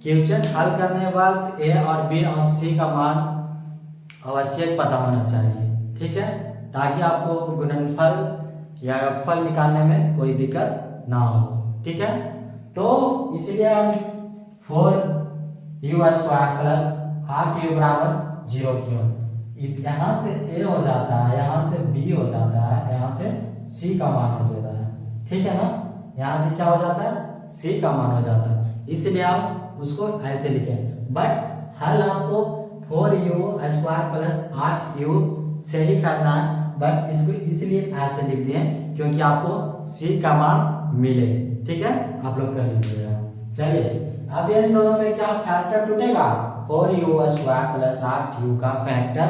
क्वेश्चन हल करने वक्त ए और बी और सी का मान आवश्यक पता होना चाहिए, ठीक है, ताकि आपको गुणनफल या योगफल निकालने में कोई दिक्कत ना हो, ठीक है। तो इसलिए हम 4u² प्लस 8u बराबर 0 क्यों, यहाँ से ए हो जाता है, यहाँ से बी हो जाता है, यहाँ से सी का मान हो जाता है, ठीक है ना। यहाँ से क्या हो जाता है, सी का मान हो जाता है, इसलिए आप उसको ऐसे लिखें। बट हल आपको 4u² प्लस 8u से ही करना है, बट इसको इसलिए ऐसे लिख दिए क्योंकि आपको सी का मान मिले, ठीक है, आप लोग कर लीजिएगा। चलिए अब इन दोनों में क्या फैक्टर टूटेगा, 4u² प्लस 8u का फैक्टर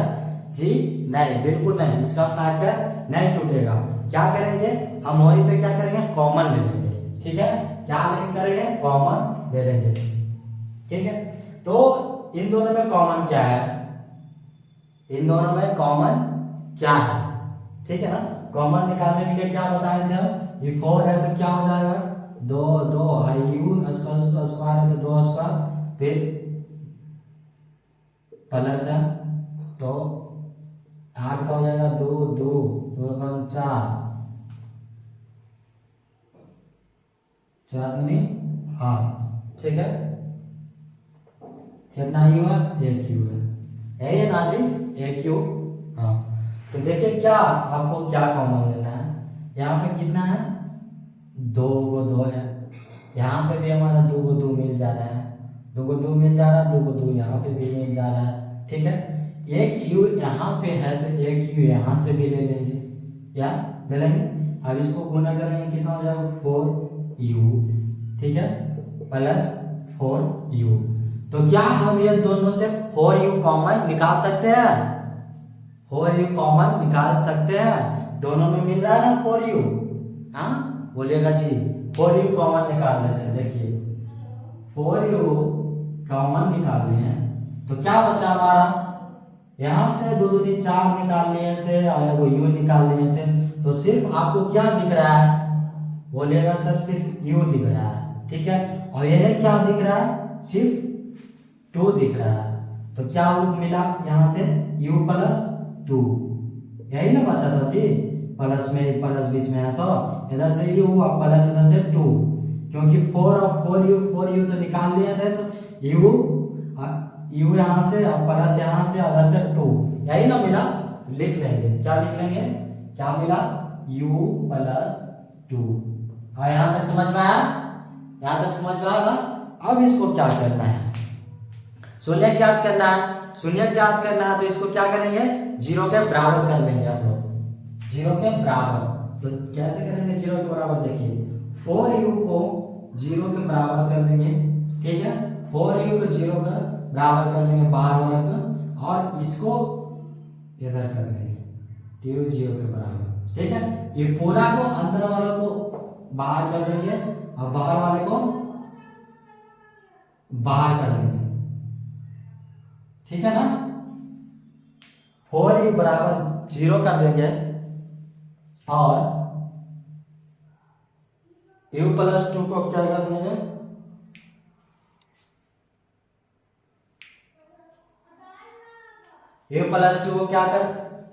जी नहीं, बिल्कुल नहीं, इसका फैक्टर नहीं टूटेगा। क्या करेंगे हम वहीं पे क्या करेंगे, कॉमन ले लेंगे, ठीक है, क्या करेंगे कॉमन ले लेंगे, ठीक है। तो इन दोनों में कॉमन क्या है, इन दोनों में कॉमन क्या है, ठीक है ना। कॉमन निकालने के लिए क्या बताए थे हम, ये 4 है तो क्या हो जाएगा, दो दो आयु स्क्वायर है तो 2 स्क्वायर, फिर प्लस है तो 8 का हो जाएगा 2 2 2 कम 4 4 दूनी 8, ठीक है। कितना यू है, एक यू है ये ना जी, एक यू। हाँ तो देखिए क्या आपको क्या कॉमन लेना है, यहाँ पे कितना है, 2 को 2 है, यहाँ पे भी हमारा 2 को 2 मिल जा रहा है, 2 को 2 मिल जा रहा है, 2 को 2 यहाँ पे भी मिल जा रहा है, ठीक है। एक यू यहाँ पे है तो एक यू यहाँ से भी ले लेंगे, या ले लेंगे। अब इसको गुना करेंगे कितना हो जाएगा, 4 यू, ठीक है, प्लस 4 यू। तो क्या हम ये दोनों से 4 यू कॉमन निकाल सकते हैं, 4 यू कॉमन निकाल सकते हैं, दोनों में मिल रहा है ना 4 यू। हाँ बोलिएगा जी, 4 यू कॉमन निकाल लेते हैं। देखिए 4 यू कॉमन निकाल लिए हैं तो क्या बचा हमारा, यहाँ से 2 दूनी 4 निकाल लिए थे और वो यू निकाल लिए थे, तो सिर्फ आपको क्या दिख रहा है, बोलिएगा सर सिर्फ यू दिख रहा है, ठीक है। और ये क्या दिख रहा है, सिर्फ 2 दिख रहा है, तो क्या रूप मिला यहाँ से, u प्लस 2, यही ना बचा था जी, प्लस में प्लस बीच में है तो इधर से u और प्लस इधर से 2, क्योंकि 4 और 4u तो निकाल लिए थे, तो u यहाँ से और प्लस यहाँ से इधर से 2, यही ना मिला, लिख लेंगे, क्या लिख लेंगे, क्या मिला, u प्लस 2। और यहाँ तक समझ में आया, यहाँ तक समझ में आया ना। अब इसको क्या करना है, शून्य ज्ञात करना है, शून्य ज्ञात करना है तो इसको क्या करेंगे, 0 के बराबर कर लेंगे आप लोग, 0 के बराबर। तो कैसे करेंगे 0 के बराबर, देखिए 4u को 0 के बराबर कर लेंगे, ठीक है, 4u को 0 के बराबर कर लेंगे बाहर वाले को, और इसको इधर कर लेंगे 0 के बराबर, ठीक है। ये पूरा को अंदर वाले को बाहर कर देंगे और बाहर वाले को बाहर कर देंगे, ठीक है ना। 4 बराबर 0 कर देंगे और u प्लस 2 को क्या कर देंगे, u प्लस 2 को क्या कर,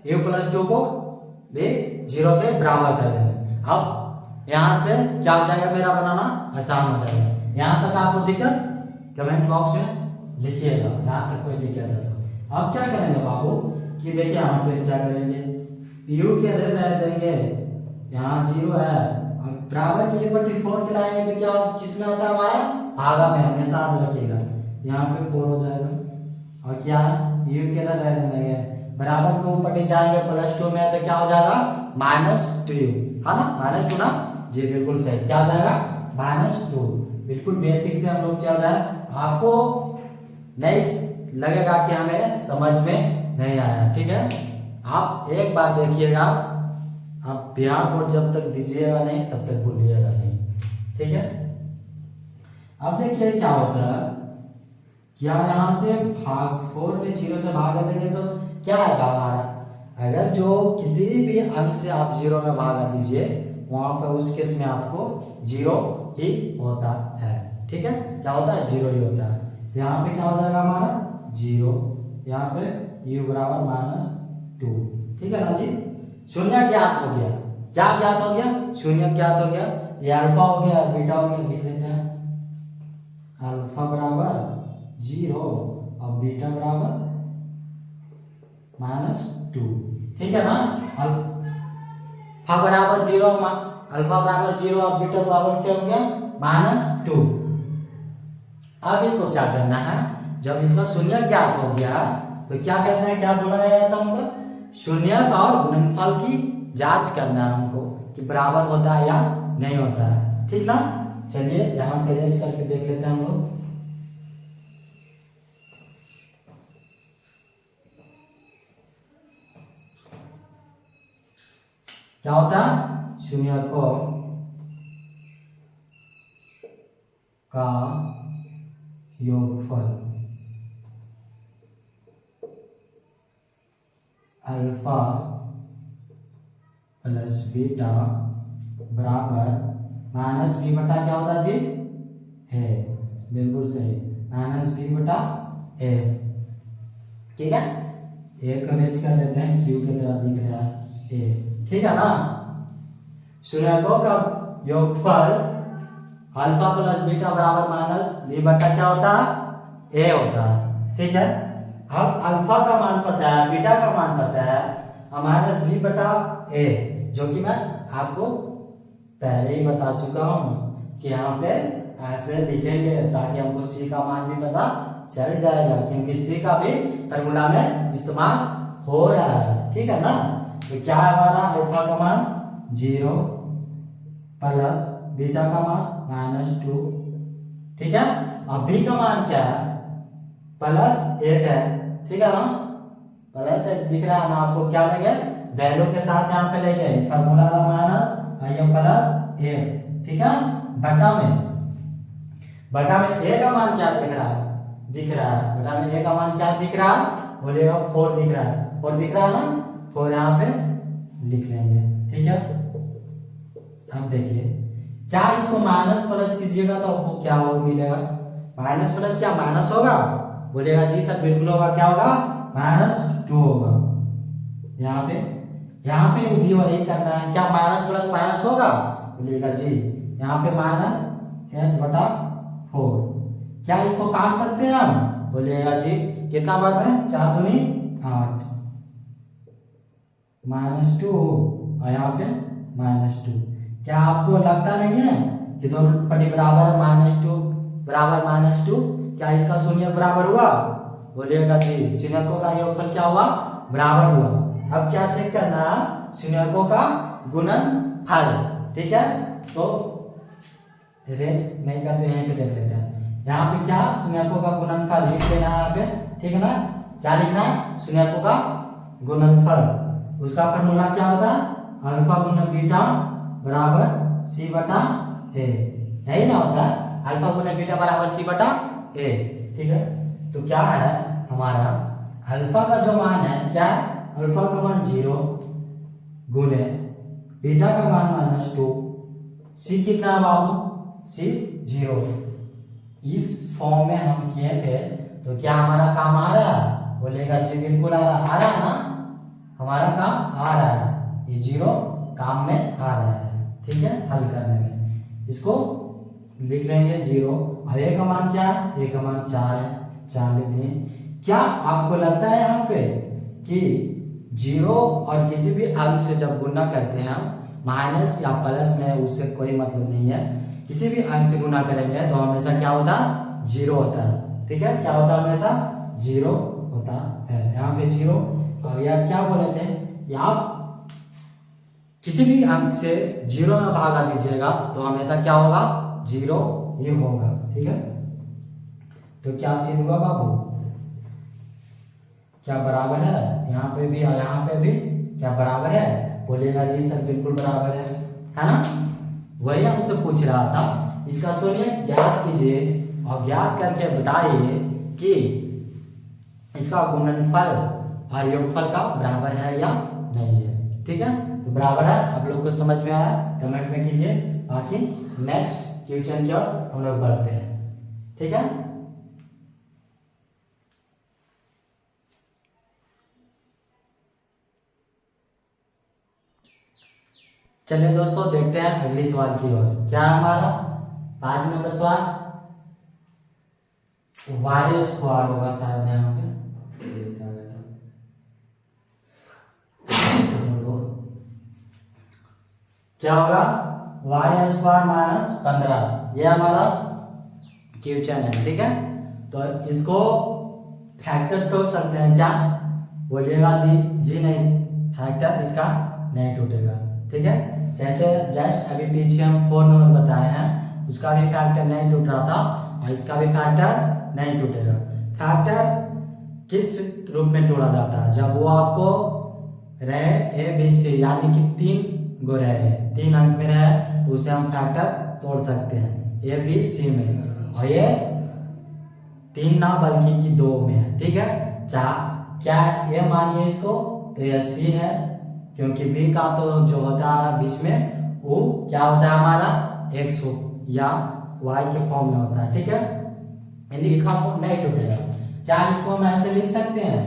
u प्लस 2 को भी 0 के बराबर कर देंगे। अब यहां से क्या हो जाएगा, मेरा बनाना आसान हो जाएगा। यहां तक आपको दिक्कत कमेंट बॉक्स में लिखिएगा, यहां तक कोई दिक्कत है तो। अब क्या करेंगे बाबू कि देखिए यहाँ पे क्या करेंगे, u के इधर रह देंगे, यहाँ 0 है, अब बराबर की 4 के लाएंगे तो क्या किसमें होता है हमारा, भागा में, हमेशा याद रखिएगा, यहाँ पे 4 हो जाएगा, और क्या u के इधर रह देंगे, बराबर को ऊपर जाएंगे प्लस 2 में तो क्या हो जाएगा, -2u, है ना, -2 ना जी, बिल्कुल सही, क्या हो जाएगा, -2। बिल्कुल बेसिक से हम लोग चल रहे हैं, आपको नहीं लगेगा कि हमें समझ में नहीं आया, ठीक है। आप एक बार देखिएगा, आप बिहार बोर्ड जब तक दीजिएगा नहीं तब तक भूलिएगा नहीं, ठीक है। अब देखिए क्या होता है, क्या यहाँ से भाग 4 में 0 से भाग देंगे तो क्या आएगा हमारा, अगर जो किसी भी अंक से आप 0 में भागा दीजिए वहां पर उस केस में आपको 0 ही होता है, ठीक है, क्या होता है, 0 ही होता है। तो यहाँ पे क्या हो जाएगा हमारा 0, यहाँ पे u बराबर -2, ठीक है ना जी। शून्य ज्ञात हो गया, क्या ज्ञात हो गया, शून्य ज्ञात हो गया, ये अल्फा हो गया, बीटा हो गया, लिख लेते हैं, अल्फा बराबर 0 और बीटा बराबर -2, ठीक है ना। अल्फा बराबर 0, अल्फा बराबर 0 और बीटा बराबर क्या हो गया, -2। अब इसको क्या करना है, जब इसका शून्य ज्ञात हो गया तो क्या करना है, क्या बोला गया था हमको, शून्य और गुणनफल की जांच करना है हमको कि बराबर होता है या नहीं होता है, ठीक ना। चलिए यहां से अरेंज करके देख लेते हैं हम लोग, क्या होता है, शून्य को का योगफल अल्फा बीटा बराबर माइनस बी बटा क्या होता है जी, ए। बिल्कुल सही, माइनस बी बटा ए। ठीक है, ए को रेज कर देते हैं, क्यू की तरह दिख रहा है ए। ठीक है ना। शून्यकों का योगफल अल्फा प्लस बीटा बराबर माइनस बी बटा क्या होता है, ए होता है। ठीक है, अब अल्फा का मान पता है, बीटा का मान पता है, माइनस बी बटा ए, जो कि मैं आपको पहले ही बता चुका हूं कि यहाँ पे ऐसे लिखेंगे ताकि हमको सी का मान भी पता चल जाएगा, क्योंकि सी का भी फॉर्मूला में इस्तेमाल हो रहा है। ठीक है ना। तो क्या है हमारा अल्फा का मान 0 प्लस बीटा का मान -2। ठीक है, अब बी का मान क्या है, +8 है। ठीक है ना, +8 दिख रहा है ना आपको, क्या लेंगे वैल्यू के साथ यहाँ पे लेंगे फॉर्मूला माइनस +8। ठीक है, बटा में ए का मान क्या दिख रहा है, बटा में ए का मान क्या दिख रहा है, बोलिएगा 4 दिख रहा है। 4 दिख रहा है ना, 4 यहाँ पे लिख लेंगे। ठीक है, अब देखिए क्या इसको माइनस प्लस कीजिएगा तो आपको क्या हो मिलेगा, माइनस प्लस क्या माइनस होगा, बोलिएगा जी सर बिल्कुल होगा। क्या होगा, -2 होगा। यहाँ पे भी वही करना है, क्या माइनस प्लस माइनस होगा, बोलिएगा जी यहाँ पे -8/4। क्या इसको काट सकते हैं हम, बोलिएगा जी कितना बार में 4 दूनी 8, -2 और यहाँ पे -2। क्या आपको लगता नहीं है कि दोनों पट्टी बराबर -2 बराबर -2, क्या इसका शून्य बराबर हुआ, बोलिएगा जी शून्यकों का योगफल क्या हुआ, बराबर हुआ। अब क्या चेक करना, शून्यकों का गुणनफल। ठीक है, तो रेंज नहीं करते हैं, पे देख लेते हैं। यहाँ पे क्या शून्यकों का गुणनफल लिख देना है यहाँ पे। ठीक है ना, क्या लिखना है, शून्यकों का गुणनफल। उसका फॉर्मूला क्या होता है, अल्फा गुना बीटा बराबर सी बटा ए, यही ना होता है, अल्फा गुना बीटा बराबर सी बटा ए। ठीक है, तो क्या है हमारा अल्फा का जो मान है, क्या है अल्फा का मान 0 गुने बीटा का मान -2, सी कितना है बाबू, सी 0। इस फॉर्म में हम किए थे तो क्या हमारा काम आ रहा है, बोलेगा जी बिल्कुल आ रहा है ना, हमारा काम आ रहा है, ये 0 काम में आ रहा है। ठीक है, हल करने में इसको लिख लेंगे 0। अब ए का मान क्या है, ए का मान 4 है, 4 लिख दिए। क्या आपको लगता है यहाँ पे कि 0 और किसी भी अंक से जब गुणा करते हैं हम, माइनस या प्लस में उससे कोई मतलब नहीं है, किसी भी अंक से गुणा करेंगे तो हमेशा क्या होता है, 0 होता है। ठीक है, क्या होता है, हमेशा 0 होता है। यहाँ पे 0, और यह क्या बोले थे, आप किसी भी अंक से 0 में भागा दीजिएगा तो हमेशा क्या होगा, 0 ही होगा। ठीक है, तो क्या सिद्ध हुआ बाबू, क्या बराबर है, यहाँ पे भी और यहाँ पे भी क्या बराबर है, बोलिएगा जी सर बिल्कुल बराबर है ना। वही हमसे पूछ रहा था, इसका शून्य ज्ञात कीजिए और ज्ञात करके बताइए कि इसका गुणनफल और योगफल का बराबर है या नहीं है। ठीक है, तो बराबर है, आप लोग को समझ में आया कमेंट में कीजिए, बाकी नेक्स्ट क्वेश्चन की ओर हम लोग बढ़ते हैं। ठीक है, चलिए दोस्तों देखते हैं अगली सवाल की ओर। क्या है हमारा 5 नंबर सवाल, वाई स्क्वायर होगा शायद यहाँ पे, क्या होगा, वाई स्क्वायर -15, ये हमारा क्वेश्चन है। ठीक है, तो इसको फैक्टर तोड़ सकते हैं क्या, बोलिएगा जी नहीं, फैक्टर इसका नहीं टूटेगा। ठीक है, जैसे जस्ट अभी पीछे हम 4 नंबर बताए हैं, उसका भी फैक्टर नहीं टूट रहा था और इसका भी फैक्टर नहीं टूटेगा। फैक्टर किस रूप में तोड़ा जाता है, जब वो आपको रहे ए बी सी यानी कि 3 गो रहे, 3 अंक में रहे तो उसे हम फैक्टर तोड़ सकते हैं ए बी सी में, और ये 3 ना बल्कि कि 2 में है। ठीक है, क्या ए मानिए इसको तो यह सी है, क्योंकि b का तो जो होता है बीच में वो क्या होता है हमारा x या y के फॉर्म में होता है, ठीक है। यानी इसका फॉर्म नहीं टूटेगा। क्या इसको हम ऐसे लिख सकते हैं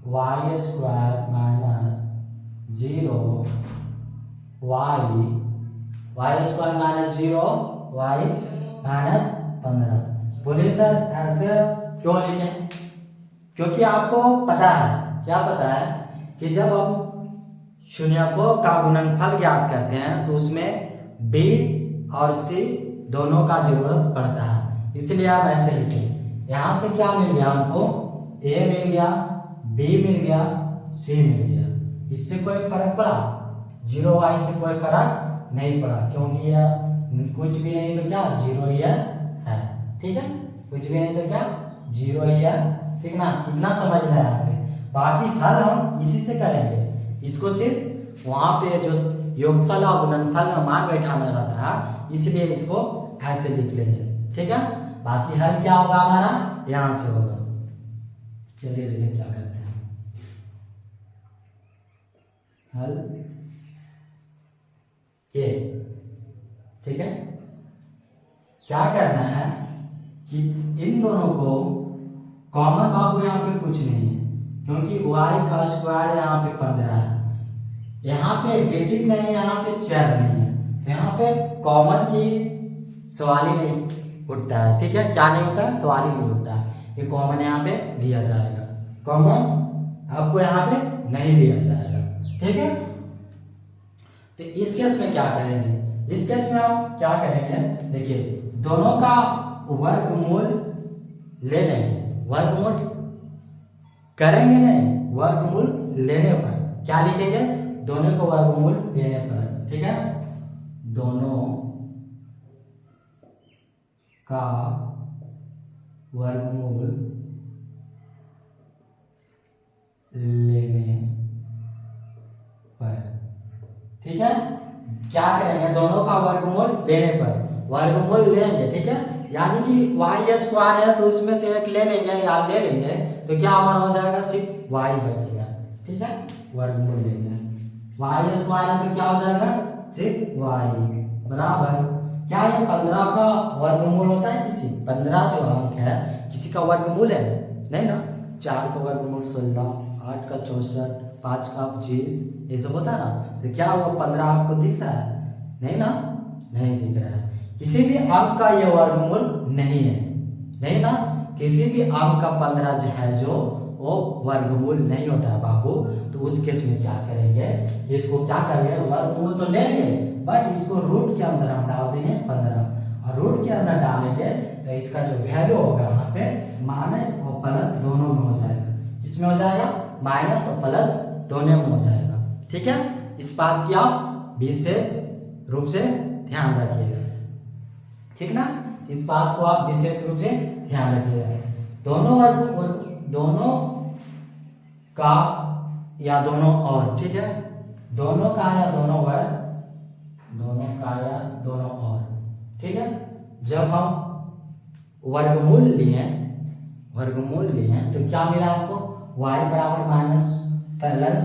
y square minus 0 y square minus 0 y minus 15। बोलिए सर ऐसे क्यों लिखें? क्योंकि आपको पता है, क्या पता है कि जब हम शून्यकों का गुणनफल ज्ञात करते हैं तो उसमें b और c दोनों का जरूरत पड़ता है, इसलिए आप ऐसे लिखें। यहाँ से क्या मिल गया हमको, a मिल गया, b मिल गया, c मिल गया। इससे कोई फर्क पड़ा? 0y से कोई फर्क नहीं पड़ा, क्योंकि यह कुछ भी नहीं तो क्या 0 ही है, ठीक है। कुछ भी नहीं तो क्या 0 ही है, ठीक ना। इतना समझना है यहाँ पे। बाकी हल हम इसी से करेंगे। इसको सिर्फ वहां पे जो योगफल और गुणनफल में मान बैठाना रहता है, इसलिए इसको ऐसे लिख लेंगे, ठीक है। बाकी हल क्या होगा हमारा, यहां से होगा। चलिए देखिए क्या करते हैं। हल ये, ठीक है। क्या करना है कि इन दोनों को कॉमन, बाबू यहाँ पे कुछ नहीं है क्योंकि y का स्क्वायर यहाँ पे 15 है, यहाँ पे डिजिट नहीं है, यहाँ पे चर नहीं है, तो यहाँ पे कॉमन की सवाल ही नहीं उठता है, ठीक है। क्या नहीं होता है, सवाल ही नहीं उठता है। ये कॉमन यहाँ पे लिया जाएगा, कॉमन आपको यहाँ पे नहीं लिया जाएगा, ठीक है। तो इस केस में क्या करेंगे, इस केस में हम क्या करेंगे, देखिए दोनों का वर्गमूल ले लेंगे। वर्गमूल करेंगे नहीं, वर्गमूल लेने पर क्या लिखेंगे, दोनों को वर्गमूल लेने पर, ठीक है। दोनों का वर्गमूल लेने पर, ठीक है। क्या करेंगे, दोनों का वर्गमूल लेने पर, वर्गमूल लेंगे, ठीक है। यानी कि y स्क्वायर है तो उसमें से एक ले लेंगे या ले लेंगे तो क्या हमारा हो जाएगा, सिर्फ y बचेगा, ठीक है। वर्गमूल लेंगे, y स्क्वायर है तो क्या हो जाएगा, सिर्फ y बराबर क्या, ये 15 का वर्गमूल होता है किसी, 15 जो अंक है किसी का वर्गमूल है नहीं ना। 4 का वर्गमूल 16, 8 का 64, 5 का 25, ये सब होता है ना। तो क्या वो 15 आपको दिख रहा है, नहीं ना, नहीं दिख रहा है। किसी भी अंक का ये वर्गमूल नहीं है, नहीं ना। किसी भी अंक का 15 जो है जो वो वर्गमूल नहीं होता है बाबू। तो उस केस में क्या करेंगे, इसको क्या करेंगे, वर्गमूल तो लेंगे बट इसको रूट के अंदर हम डाल देंगे 15, और रूट के अंदर डालेंगे तो इसका जो वैल्यू होगा यहाँ पे माइनस और प्लस दोनों में हो जाएगा। किसमें हो जाएगा, माइनस और प्लस दोनों में हो जाएगा, ठीक है। इस बात की आप विशेष रूप से ध्यान रखिएगा, ठीक ना। इस बात को आप विशेष रूप से ध्यान रखिएगा। दोनों का या दोनों और, ठीक है। दोनों का या दोनों वर्ग, दोनों का या दोनों और, ठीक है। जब हम वर्गमूल लिए तो क्या मिला आपको, y बराबर माइनस प्लस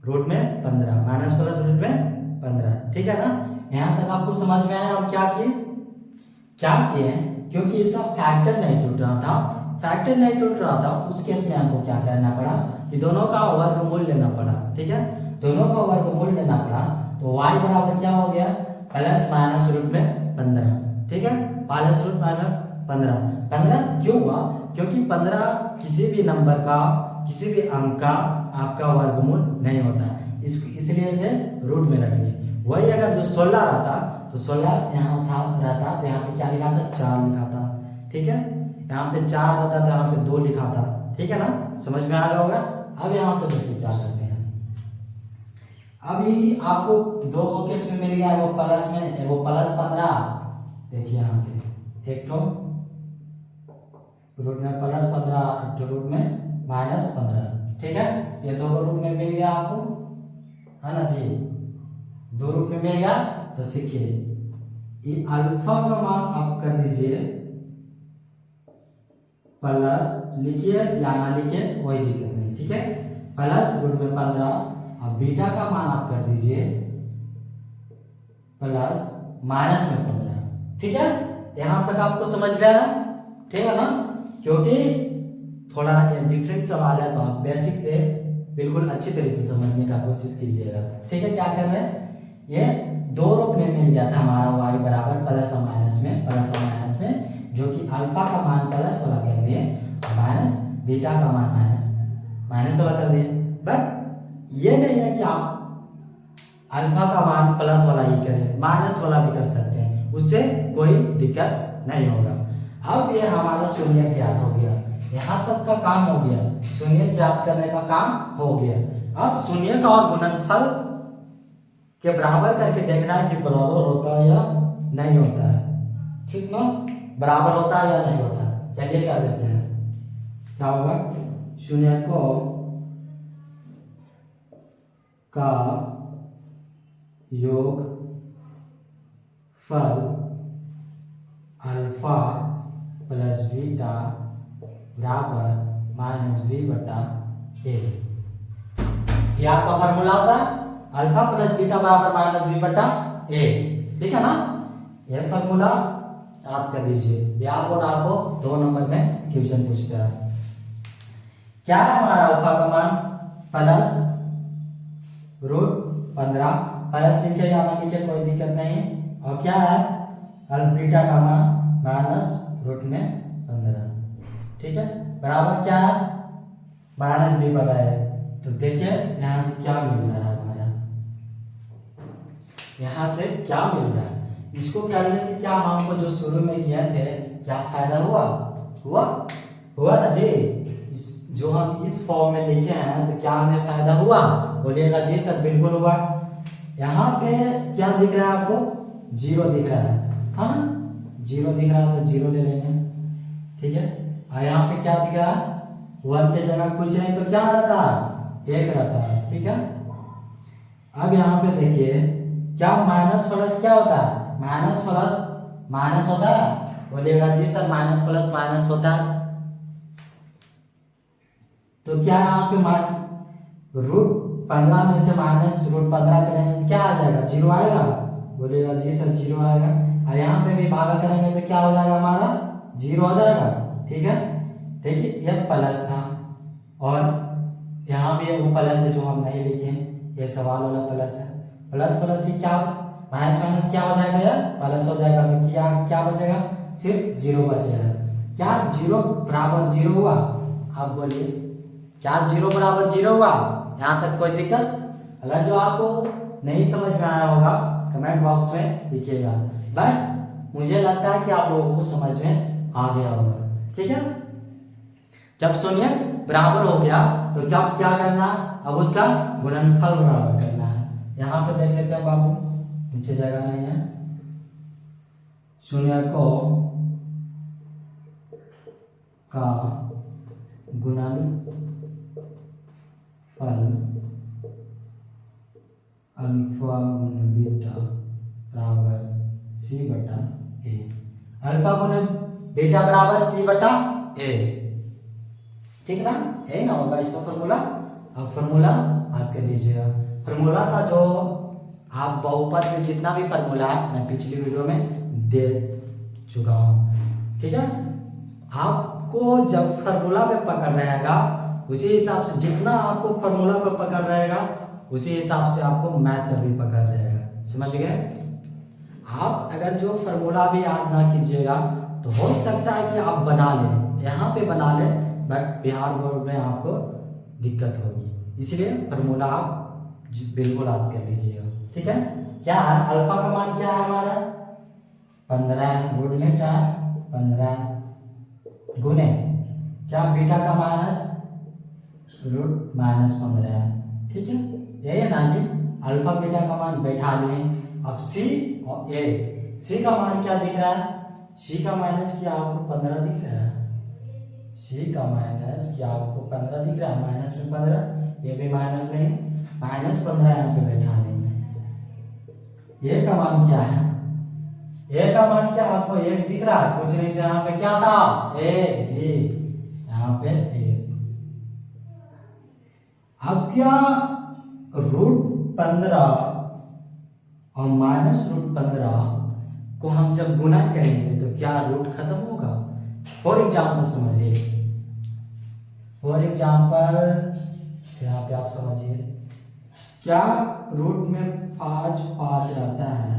रूट में 15, माइनस प्लस रूट में 15, ठीक है ना। यहां तक आपको समझ में आया। अब क्या किए, क्योंकि इसका फैक्टर नहीं टूट रहा था, उस केस में हमको क्या करना पड़ा कि दोनों का वर्गमूल लेना पड़ा, ठीक है। दोनों का वर्गमूल लेना पड़ा तो y बराबर क्या हो गया, प्लस माइनस रूट में 15, ठीक है। प्लस रूट माइनस 15 क्यों हुआ, क्योंकि 15 किसी भी नंबर का, किसी भी अंक का आपका वर्गमूल नहीं होता, इसलिए इसे रूट में रखिए। वही अगर जो 16 रहता तो 16 यहाँ रहता तो यहाँ पे क्या लिखा था, 4 लिखा था, ठीक है। यहाँ पे 4 होता तो यहाँ पे 2 लिखा था, ठीक है ना। समझ में आ गया होगा। अब यहाँ पे देखिए क्या करते हैं, अभी आपको दो केस में मिल गया, वो प्लस में, वो प्लस 15, देखिए यहाँ पे एक तो रूट में प्लस 15, एक तो रूट में माइनस 15, ठीक है। ये दो रूट में मिल गया आपको, है ना जी, 2 रूट में मिल गया। तो सीखिए ये अल्फा का मान आप कर दीजिए प्लस, लिखिए या ना लिखिए कोई दिक्कत नहीं, ठीक है। प्लस रूट में 15 अब बीटा का मान आप कर दीजिए प्लस माइनस में 15। ठीक है, यहां तक आपको समझ में आया? ठीक है ना? क्योंकि थोड़ा ये डिफरेंट सवाल है तो आप बेसिक से बिल्कुल अच्छी तरह से समझने का कोशिश कीजिएगा। ठीक है, क्या कर रहे हैं, ये दो रूप में मिल गया था हमारा y बराबर प्लस और माइनस में, जो कि अल्फा का मान प्लस वाला कर दिए और माइनस बीटा का मान माइनस वाला कर दिए। बट ये नहीं है कि आप अल्फा का मान प्लस वाला ही करें, माइनस वाला भी कर सकते हैं, उससे कोई दिक्कत नहीं होगा। अब ये हमारा शून्य ज्ञात हो गया, यहाँ तक का काम हो गया, शून्य ज्ञात करने का काम हो गया। अब शून्य का और गुणनफल के बराबर करके देखना है कि बराबर होता है या नहीं होता है। ठीक ना, बराबर होता है या नहीं होता है। चलिए क्या देते हैं, क्या होगा, शून्य को का योग फल अल्फा प्लस बीटा बराबर माइनस बी बटा ए। ये आपका फॉर्मूला होता है, अल्फा प्लस बीटा बराबर माइनस बी बटा ए। ठीक है ना, ये फॉर्मूला आप कर दीजिए। ये आपको आपको 2 नंबर में क्वेश्चन पूछता है। क्या है हमारा अल्फा का मान प्लस √15, प्लस लिखे या ना लिखे कोई दिक्कत नहीं। और क्या है बीटा का मान माइनस √15। ठीक है, बराबर क्या है माइनस बी बटा ए। तो देखिए यहां से क्या मिल रहा है हमारा, यहां से क्या मिल रहा है, इसको करने से क्या हमको जो शुरू में किए थे क्या फायदा हुआ ना जी। जो हम इस फॉर्म में लिखे हैं तो क्या हमें फायदा हुआ, बोलिएगा जी सर बिल्कुल हुआ। यहाँ पे क्या दिख रहा है आपको, 0 दिख रहा है ना, 0 दिख रहा है तो 0 ले लेंगे। ठीक है, और यहाँ पे क्या दिख रहा है, 1 के जगह कुछ नहीं तो क्या रहता है, 1 रहता है। ठीक है, अब यहाँ पे देखिए क्या माइनस प्लस क्या होता है, माइनस प्लस माइनस होता है, बोलिएगा जी सर माइनस प्लस माइनस होता है। तो क्या यहाँ पे √15 में से माइनस √15 करेंगे तो क्या आ जाएगा, 0 आएगा, बोलिएगा जी सर 0 आएगा। और यहाँ पे भी भागा करेंगे तो क्या हो जाएगा हमारा, 0 हो जाएगा। ठीक है, देखिए यह प्लस था और यहाँ भी वो प्लस है जो हम नहीं लिखे, ये सवाल वाला प्लस है। प्लस प्लस से क्या माइनस माइनस क्या हो जाएगा यार, प्लस हो जाएगा। तो क्या बचेगा, सिर्फ 0 बचेगा। क्या 0 बराबर 0 हुआ, आप बोलिए क्या 0 बराबर 0 हुआ, यहाँ तक कोई दिक्कत। अगर जो आपको नहीं समझ में आया होगा कमेंट बॉक्स में लिखिएगा, बट मुझे लगता है कि आप लोगों को समझ में आ गया होगा। ठीक है, जब शून्य बराबर हो गया तो क्या करना, अब उसका गुणनफल बराबर करना है। यहाँ पे देख लेते हैं बाबू, नीचे जगह नहीं है, शून्य को का गुणनफल अल्फा गुण बीटा बराबर सी बटा ए। अल्फा गुण बीटा बराबर सी बटा ए। ठीक ना, यही ना होगा इसका फॉर्मूला। अब फॉर्मूला याद कर लीजिएगा। फॉर्मूला का जो आप बहुपद में जितना भी फॉर्मूला है मैं पिछली वीडियो में दे चुका हूँ। ठीक है, आपको जब फॉर्मूला पे पकड़ रहेगा उसी हिसाब से, जितना आपको फॉर्मूला पे पकड़ रहेगा उसी हिसाब से आपको मैथ पर भी पकड़ रहेगा। समझ गए? आप अगर जो फॉर्मूला भी याद ना कीजिएगा तो हो सकता है कि आप बना लें, यहाँ पे बना लें, बट बिहार बोर्ड में आपको दिक्कत होगी, इसलिए फॉर्मूला आप बिल्कुल याद कर लीजिएगा। ठीक है, क्या है अल्फा का मान क्या है हमारा 15 गुण में क्या 15 गुने क्या बीटा का -15 है। ठीक है, यही है ना जी, अल्फा बीटा का मान बैठा लें। अब सी और ए, सी का मान क्या दिख रहा है, सी का माइनस क्या आपको 15 दिख रहा है, सी का माइनस क्या आपको 15 दिख रहा है, माइनस में 15, ये भी माइनस में -15 यहाँ पे बैठा लेंगे। ए का मान क्या है, ए का मान क्या आपको 1 दिख रहा है, कुछ नहीं था यहाँ पे, क्या था 1 जी, यहाँ पे 1। अब क्या √15 और -√15 को हम जब गुना करेंगे तो क्या रूट खत्म होगा। फॉर एग्जाम्पल समझिए, फॉर एग्जाम्पल यहाँ पे आप समझिए, क्या रूट में 5 रहता है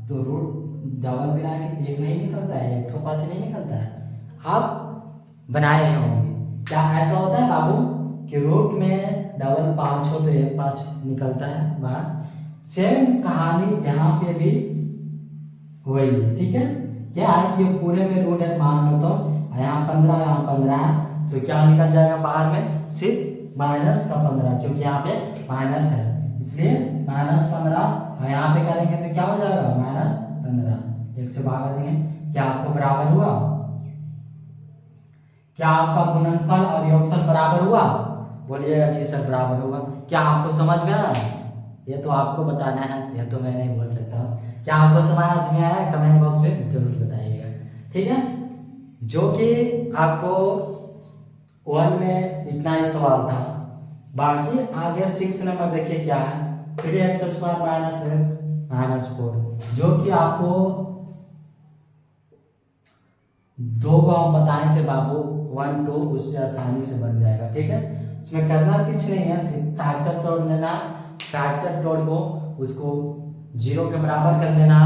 तो रूट डबल मिला के 1 नहीं निकलता है, 1 तो 5 नहीं निकलता है। आप बनाए होंगे, क्या ऐसा होता है बाबू कि रूट में डबल 5 हो तो 1 5 निकलता है बाहर। सेम कहानी यहाँ पे भी वही है, ठीक है। क्या है कि पूरे में रूट है, मान लो तो यहाँ 15 यहाँ 15 है, तो क्या निकल जाएगा बाहर में, सिर्फ -15, क्योंकि यहाँ पे माइनस है इसलिए -15। यहाँ पे करेंगे तो क्या हो जाएगा -15, 1 से भाग देंगे। क्या आपको बराबर हुआ, क्या आपका गुणनफल और योगफल बराबर हुआ, बोलिएगा जी सर बराबर हुआ। क्या आपको समझ में आया, ये तो आपको बताना है, ये तो मैं नहीं बोल सकता हूँ। क्या आपको समझ में आया, कमेंट बॉक्स में जरूर बताइएगा, ठीक है। जो कि आपको 1 में इतना ही सवाल था। बाकी आगे 6 नंबर देखिए क्या है, 3x² - x - 4, जो कि आपको 2 को हम बताए थे बाबू 1 2, उससे आसानी से बन जाएगा, ठीक है। इसमें करना कुछ नहीं है, सिर्फ फैक्टर तोड़ लेना, फैक्टर तोड़ को उसको 0 के बराबर कर लेना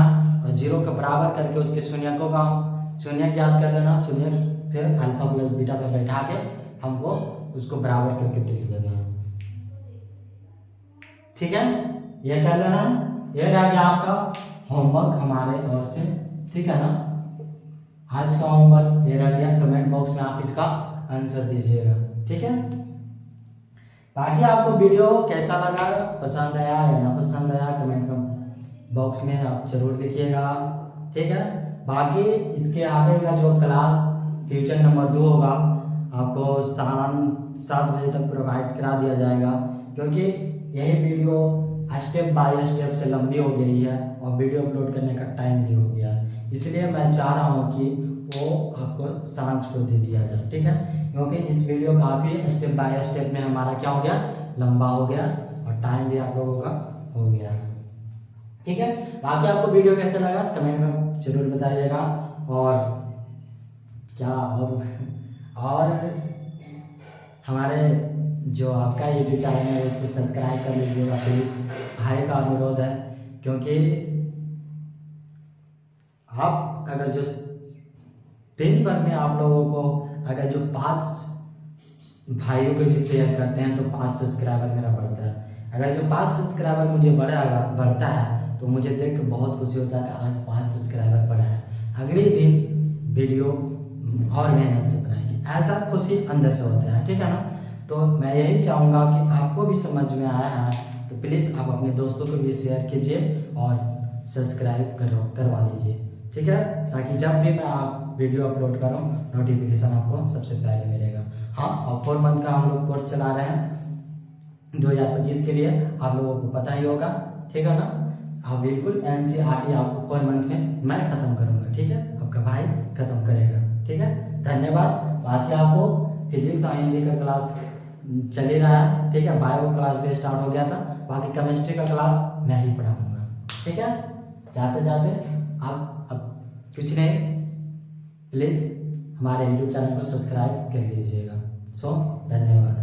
और 0 के बराबर करके उसके शून्यकों का शून्य याद कर लेना, शून्य से अल्फा प्लस बीटा पर बैठा के हमको उसको बराबर करके दे देना, ठीक है। ये कर लेना, ये रह गया आपका होमवर्क हमारे ओर से, ठीक है ना। आज का होमवर्क ये रह गया, कमेंट बॉक्स में आप इसका आंसर दीजिएगा, ठीक है। बाकी आपको वीडियो कैसा लगा, पसंद आया या ना पसंद आया, कमेंट बॉक्स में आप जरूर लिखिएगा, ठीक है। बाकी इसके आगे का जो क्लास ट्यूशन नंबर 2 होगा आपको शाम 7 बजे तक प्रोवाइड करा दिया जाएगा, क्योंकि यही वीडियो स्टेप बाय स्टेप से लंबी हो गई है और वीडियो अपलोड करने का टाइम भी हो गया है, इसलिए मैं चाह रहा हूँ कि वो आपको सांझ को दे दिया जाए, ठीक है। क्योंकि इस वीडियो काफ़ी स्टेप बाय स्टेप में हमारा क्या हो गया, लंबा हो गया और टाइम भी आप लोगों का हो गया, ठीक है। बाकी आपको वीडियो कैसा लगा कमेंट में जरूर बताइएगा, और क्या और हमारे जो आपका यूट्यूब चैनल है उसको सब्सक्राइब कर लीजिएगा प्लीज़, भाई का अनुरोध है। क्योंकि आप अगर जो दिन भर में आप लोगों को अगर जो 5 भाइयों को भी शेयर करते हैं तो 5 सब्सक्राइबर मेरा बढ़ता है। अगर जो 5 सब्सक्राइबर मुझे बढ़ता है तो मुझे देख के बहुत खुशी होता है कि आज 5 सब्सक्राइबर बढ़ा है, अगले दिन वीडियो और मेहनत से बनाएंगे, ऐसा खुशी अंदर से होता है, ठीक है ना। तो मैं यही चाहूँगा कि आपको भी समझ में आया है तो प्लीज़ आप अपने दोस्तों को भी शेयर कीजिए और सब्सक्राइब करवा लीजिए, ठीक है, ताकि जब भी मैं आप वीडियो अपलोड करूँ नोटिफिकेशन आपको सबसे पहले मिलेगा। हाँ, और 4 मंथ का हम लोग कोर्स चला रहे हैं 2025 के लिए, आप लोगों को पता ही होगा, ठीक है ना। हाँ बिल्कुल, NCERT आपको 4 मंथ में मैं ख़त्म करूँगा, ठीक है, आपका भाई ख़त्म करेगा, ठीक है। धन्यवाद। बाकी आपको फिजिक्स और हिंदी का क्लास चल ही रहा है, ठीक है, बायो क्लास भी स्टार्ट हो गया था, बाकी केमिस्ट्री का क्लास मैं ही पढ़ाऊँगा, ठीक है। जाते जाते आप अब कुछ नहीं, प्लीज़ हमारे यूट्यूब चैनल को सब्सक्राइब कर लीजिएगा। सो धन्यवाद।